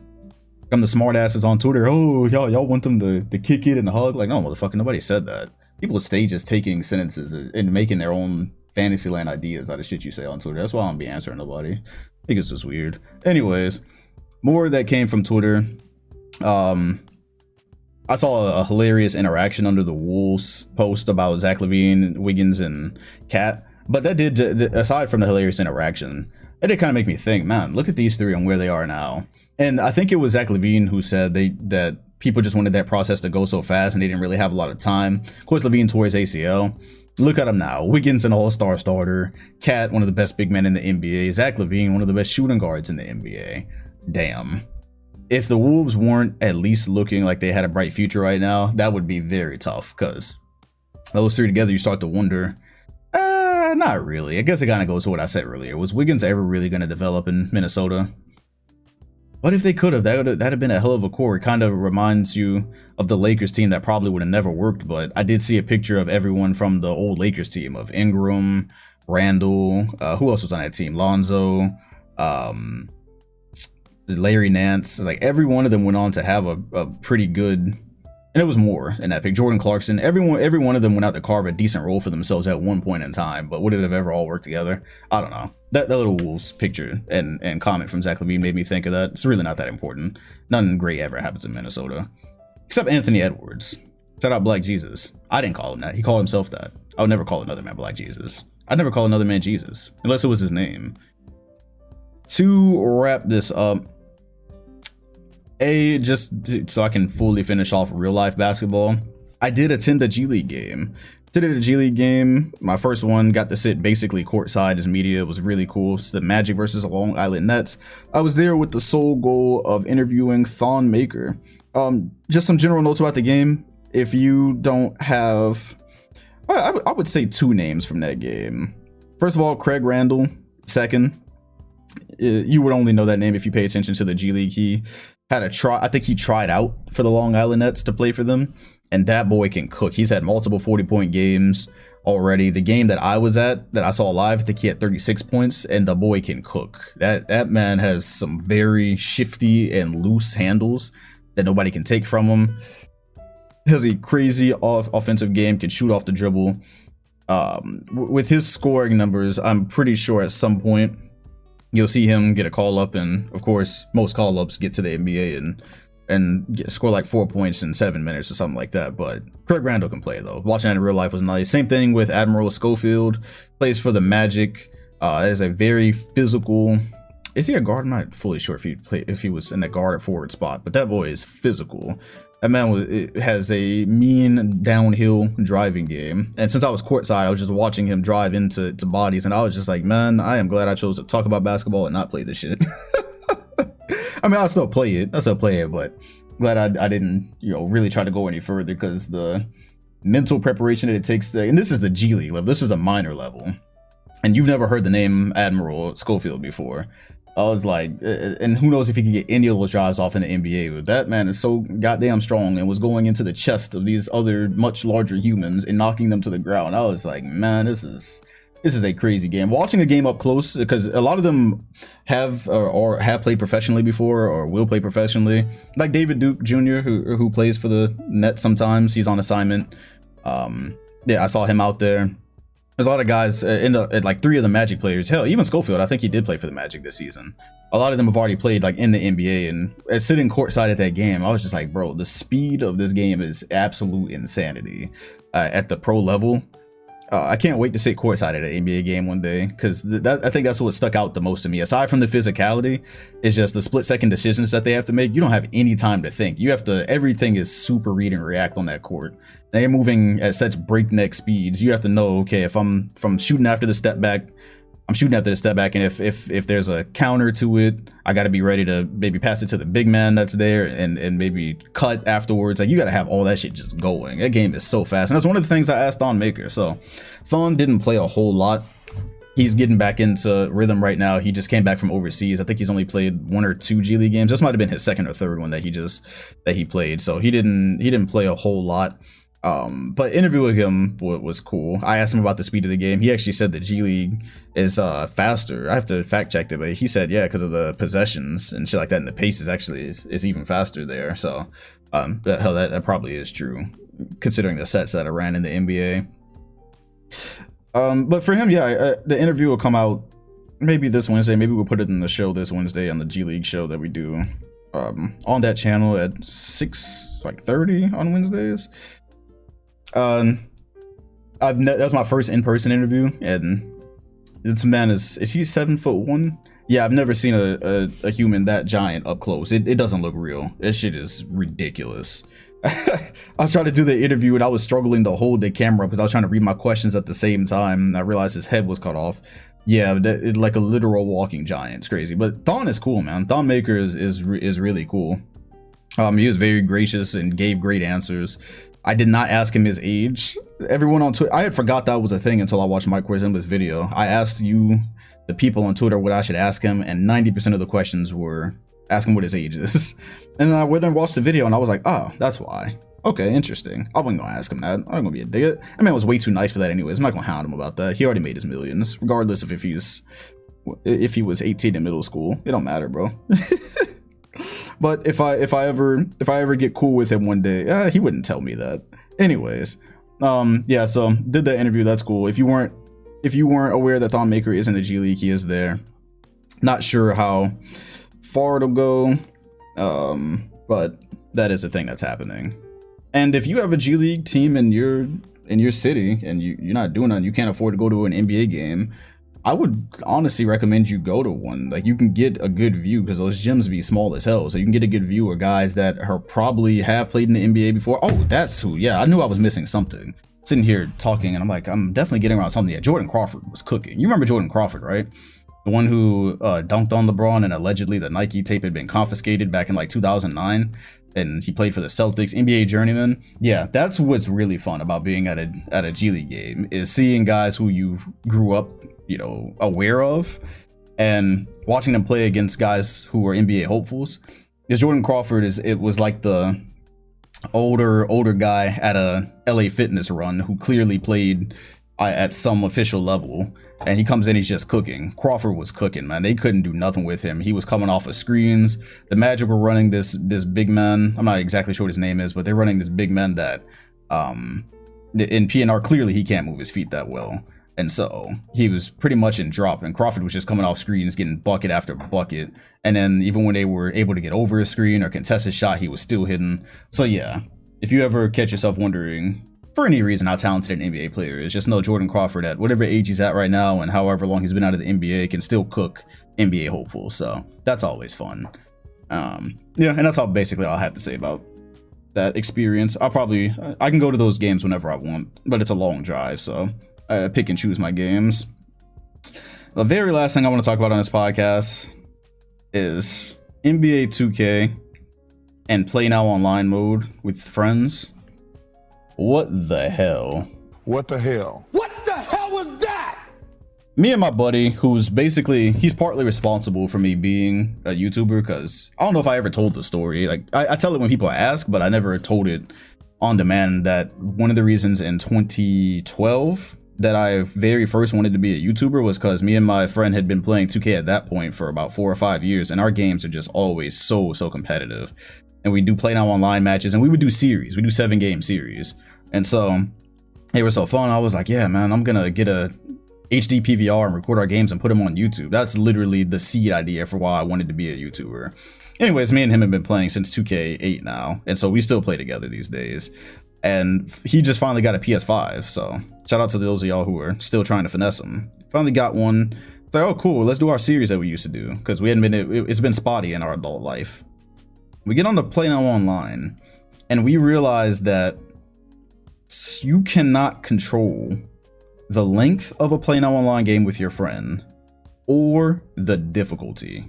come the smart asses on Twitter. Oh, y'all want them to kick it and hug? Like, no, motherfucker, nobody said that. People stay just taking sentences and making their own Fantasyland ideas out of shit you say on Twitter. That's why I don't be answering nobody. I think it's just weird. Anyways, more that came from Twitter. I saw a hilarious interaction under the Wolves post about Zach LaVine, Wiggins, and Cat. But that did, aside from the hilarious interaction, it did kind of make me think, man, look at these 3 and where they are now. And I think it was Zach LaVine who said that people just wanted that process to go so fast and they didn't really have a lot of time. Of course, LaVine tore his ACL. Look at him now. Wiggins, an all-star starter. Cat, one of the best big men in the NBA. Zach LaVine, one of the best shooting guards in the NBA. Damn. If the Wolves weren't at least looking like they had a bright future right now, that would be very tough, because those 3 together, you start to wonder, not really. I guess it kind of goes to what I said earlier. Was Wiggins ever really going to develop in Minnesota? What if they could have? That'd have been a hell of a core. It kind of reminds you of the Lakers team that probably would have never worked, but I did see a picture of everyone from the old Lakers team, of Ingram, Randall. Who else was on that team? Lonzo, Larry Nance. Like every one of them went on to have a pretty good. And it was more in that pick. Jordan Clarkson, every one of them went out to carve a decent role for themselves at one point in time. But would it have ever all worked together? I don't know. That little Wolves picture and comment from Zach LaVine made me think of that. It's really not that important. Nothing great ever happens in Minnesota. Except Anthony Edwards. Shout out Black Jesus. I didn't call him that. He called himself that. I would never call another man Black Jesus. I'd never call another man Jesus. Unless it was his name. To wrap this up. Just so I can fully finish off real life basketball, I did attend a G League game. My first one, got to sit basically courtside as media. It was really cool. It's the Magic versus the Long Island Nets. I was there with the sole goal of interviewing Thon Maker. Just some general notes about the game. If you don't have, I would say 2 names from that game. First of all, Craig Randall. Second, you would only know that name if you pay attention to the G League. He had a try. I think he tried out for the Long Island Nets to play for them, and that boy can cook. He's had multiple 40-point games already. The game that I was at, that I saw live, I think he had 36 points, and the boy can cook. That man has some very shifty and loose handles that nobody can take from him. Has a crazy offensive game, can shoot off the dribble. With his scoring numbers, I'm pretty sure at some point you'll see him get a call up, and of course, most call ups get to the NBA and score like 4 points in 7 minutes or something like that. But Craig Randall can play though. Watching that in real life was nice. Same thing with Admiral Schofield, plays for the Magic. That is a very physical. Is he a guard? I'm not fully sure if he was in the guard or forward spot, but that boy is physical. That man has a mean downhill driving game. And since I was courtside, I was just watching him drive into bodies, and I was just like, man, I am glad I chose to talk about basketball and not play this shit. I mean, I'll still play it, but glad I didn't, really try to go any further, because the mental preparation that it takes to, and this is the G League level, this is the minor level, and you've never heard the name Admiral Schofield before. I was like, and who knows if he could get any of those drives off in the NBA, but that man is so goddamn strong and was going into the chest of these other much larger humans and knocking them to the ground. I was like, man, this is a crazy game. Watching a game up close, because a lot of them have or have played professionally before or will play professionally, like David Duke Jr., who plays for the Nets sometimes. He's on assignment. Yeah, I saw him out there. There's a lot of guys like 3 of the Magic players. Hell, even Schofield, I think he did play for the Magic this season. A lot of them have already played like in the NBA, and sitting courtside at that game, I was just like, bro, the speed of this game is absolute insanity at the pro level. I can't wait to sit courtside at an NBA game one day, because I think that's what stuck out the most to me. Aside from the physicality, it's just the split-second decisions that they have to make. You don't have any time to think. You have to. Everything is super read and react on that court. They're moving at such breakneck speeds. You have to know, okay, if I'm shooting after the step back, I'm shooting after the step back, and if there's a counter to it, I got to be ready to maybe pass it to the big man that's there and maybe cut afterwards. Like, you got to have all that shit just going. That game is so fast, and that's one of the things I asked Thon Maker. So Thon didn't play a whole lot. He's getting back into rhythm right now. He just came back from overseas. I think he's only played 1 or 2 G League games. This might have been his 2nd or 3rd one that he played. So he didn't play a whole lot. But interviewing him was cool. I asked him about the speed of the game. He actually said that G League is faster. I have to fact check it, but he said, yeah, because of the possessions and shit like that, and the pace is even faster there. So hell, that probably is true, considering the sets that I ran in the NBA. But for him, yeah, the interview will come out maybe this Wednesday. Maybe we'll put it in the show this Wednesday on the G League show that we do on that channel at 6:30 on Wednesdays. That's my first in-person interview, and this man is he 7'1"? Yeah, I've never seen a human that giant up close. It doesn't look real. This shit is ridiculous. I was trying to do the interview, and I was struggling to hold the camera because I was trying to read my questions at the same time. I realized his head was cut off. Yeah, it's like a literal walking giant. It's crazy. But Thon is cool, man. Thon Maker is really cool. He was very gracious and gave great answers. I did not ask him his age. Everyone on Twitter, I had forgot that was a thing until I watched Mike Quizimba's video. I asked the people on Twitter, what I should ask him, and 90% of the questions were ask him what his age is. And then I went and watched the video, and I was like, oh, that's why. Okay, interesting. I wasn't gonna ask him that. I'm gonna be a dick. That man was way too nice for that anyways. I'm not gonna hound him about that. He already made his millions, regardless of if he was 18 in middle school. It don't matter, bro. But if I ever get cool with him one day, he wouldn't tell me that. Anyways, yeah. So did that interview. That's cool. If you weren't aware that Thon Maker is in the G League, he is there. Not sure how far it'll go, but that is a thing that's happening. And if you have a G League team in your city and you're not doing nothing, you can't afford to go to an NBA game, I would honestly recommend you go to one. Like, you can get a good view because those gyms be small as hell, so you can get a good view of guys that are probably have played in the NBA before. Oh, that's who. Yeah, I knew I was missing something. Sitting here talking, and I'm like, I'm definitely getting around something. Yeah, Jordan Crawford was cooking. You remember Jordan Crawford, right? The one who dunked on LeBron, and allegedly the Nike tape had been confiscated back in like 2009, and he played for the Celtics, NBA journeyman. Yeah, that's what's really fun about being at a G League game, is seeing guys who you grew up, aware of, and watching them play against guys who are NBA hopefuls. Because Jordan Crawford was like the older guy at a LA Fitness run who clearly played at some official level, and he comes in, he's just cooking. Crawford was cooking, man. They couldn't do nothing with him. He was coming off of screens. The Magic were running this big man. I'm not exactly sure what his name is, but they're running this big man that in PNR clearly he can't move his feet that well. And so he was pretty much in drop, and Crawford was just coming off screens, getting bucket after bucket. And then even when they were able to get over a screen or contest his shot, he was still hitting. So yeah, if you ever catch yourself wondering for any reason how talented an NBA player is, just know Jordan Crawford, at whatever age he's at right now and however long he's been out of the NBA, can still cook NBA hopefuls. So that's always fun. Yeah, and that's basically all I have to say about that experience. I can go to those games whenever I want, but it's a long drive, so I pick and choose my games. The very last thing I want to talk about on this podcast is NBA 2K and Play Now Online mode with friends. What the hell? What the hell? What the hell was that? Me and my buddy, he's partly responsible for me being a YouTuber, because I don't know if I ever told the story. Like, I tell it when people ask, but I never told it on demand, that one of the reasons in 2012 that I very first wanted to be a YouTuber was because me and my friend had been playing 2K at that point for about 4 or 5 years, and our games are just always so competitive. And we do Play Now Online matches, and we would do series. We do 7-game series. And so they were so fun. I was like, yeah, man, I'm gonna get a HD PVR and record our games and put them on YouTube. That's literally the seed idea for why I wanted to be a YouTuber. Anyways, me and him have been playing since 2K8 now, and so we still play together these days. And he just finally got a PS5, so shout out to those of y'all who are still trying to finesse him. Finally got one. It's like, oh cool, let's do our series that we used to do, because it's been spotty in our adult life. We get on to Play Now Online, and we realize that you cannot control the length of a Play Now Online game with your friend, or the difficulty.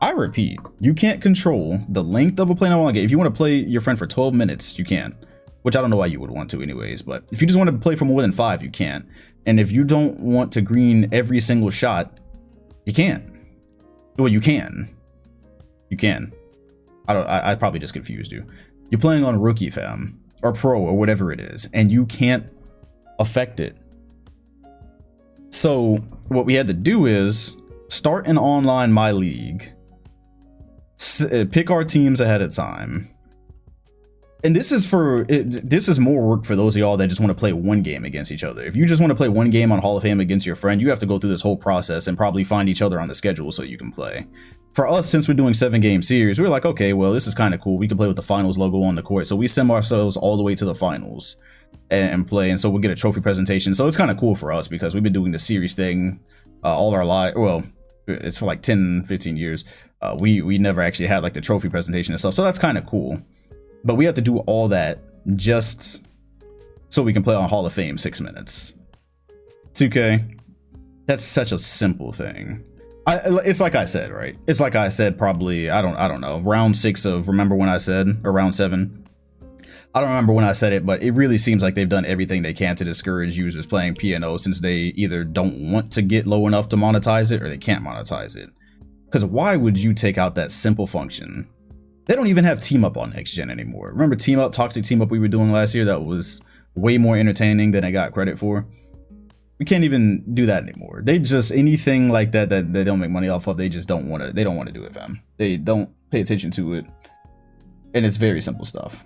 I repeat, you can't control the length of a Play Now Online game. If you want to play your friend for 12 minutes, you can. Which I don't know why you would want to anyways, but if you just want to play for more than 5, you can't. And if you don't want to green every single shot, you can't. Well, you can. You can. I probably just confused you. You're playing on Rookie Fam, or Pro, or whatever it is, and you can't affect it. So what we had to do is start an online My League, pick our teams ahead of time. And this is more work for those of y'all that just want to play one game against each other. If you just want to play one game on Hall of Fame against your friend, you have to go through this whole process and probably find each other on the schedule so you can play. For us, since we're doing 7-game series, we're like, okay, well, this is kind of cool. We can play with the finals logo on the court. So we send ourselves all the way to the finals and play. And so we'll get a trophy presentation. So it's kind of cool for us because we've been doing the series thing all our life. Well, it's for like 10, 15 years. We never actually had like the trophy presentation and stuff. So that's kind of cool. But we have to do all that just so we can play on Hall of Fame 6 minutes. 2K, that's such a simple thing. It's like I said, right? It's like I said, probably, I don't know, round 6 of Remember When I Said, or round 7. I don't remember when I said it, but it really seems like they've done everything they can to discourage users playing P&O, since they either don't want to get low enough to monetize it or they can't monetize it. Because why would you take out that simple function They don't even have Team Up on Next Gen anymore. Remember Team Up, Toxic Team Up we were doing last year? That was way more entertaining than it got credit for. We can't even do that anymore. They just, anything like that they don't make money off of, they just don't want to, they don't want to do it, fam. They don't pay attention to it. And it's very simple stuff.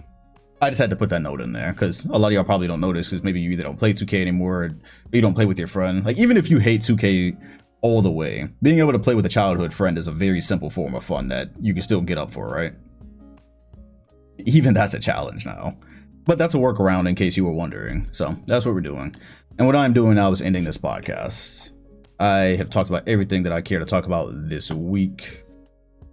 I just had to put that note in there because a lot of y'all probably don't notice because maybe you either don't play 2K anymore or you don't play with your friend. Like, even if you hate 2K all the way, being able to play with a childhood friend is a very simple form of fun that you can still get up for, right? Even that's a challenge now. But that's a workaround in case you were wondering. So that's what we're doing. And what I'm doing now is ending this podcast. I have talked about everything that I care to talk about this week.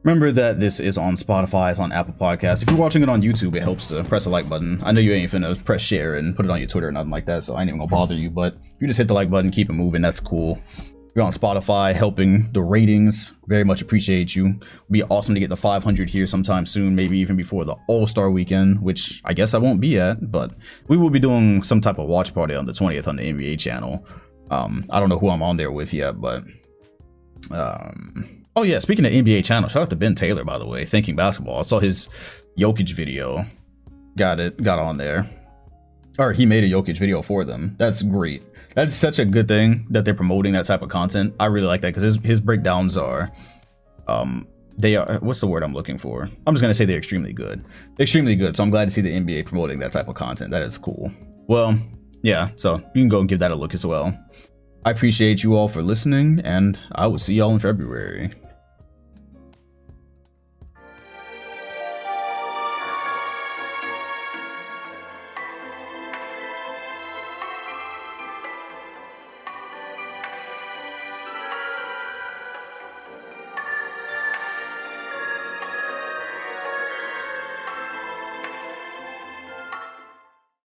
Remember that this is on Spotify, it's on Apple Podcasts. If you're watching it on YouTube, it helps to press the like button. I know you ain't finna press share and put it on your Twitter or nothing like that, so I ain't even gonna bother you. But if you just hit the like button, keep it moving, that's cool. If you're on Spotify, helping the ratings, very much appreciate you. It'd be awesome to get the 500 here sometime soon, maybe even before the All-Star weekend, which I guess I won't be at, but we will be doing some type of watch party on the 20th on the NBA channel. I don't know who I'm on there with yet, but oh yeah, speaking of NBA channel, shout out to Ben Taylor, by the way, Thinking Basketball. I saw his Jokic video, got on there. Or he made a Jokic video for them. That's great. That's such a good thing that they're promoting that type of content. I really like that because his breakdowns are, they are, what's the word I'm looking for? I'm just going to say they're extremely good. Extremely good. So I'm glad to see the NBA promoting that type of content. That is cool. Well, yeah, so you can go and give that a look as well. I appreciate you all for listening, and I will see y'all in February.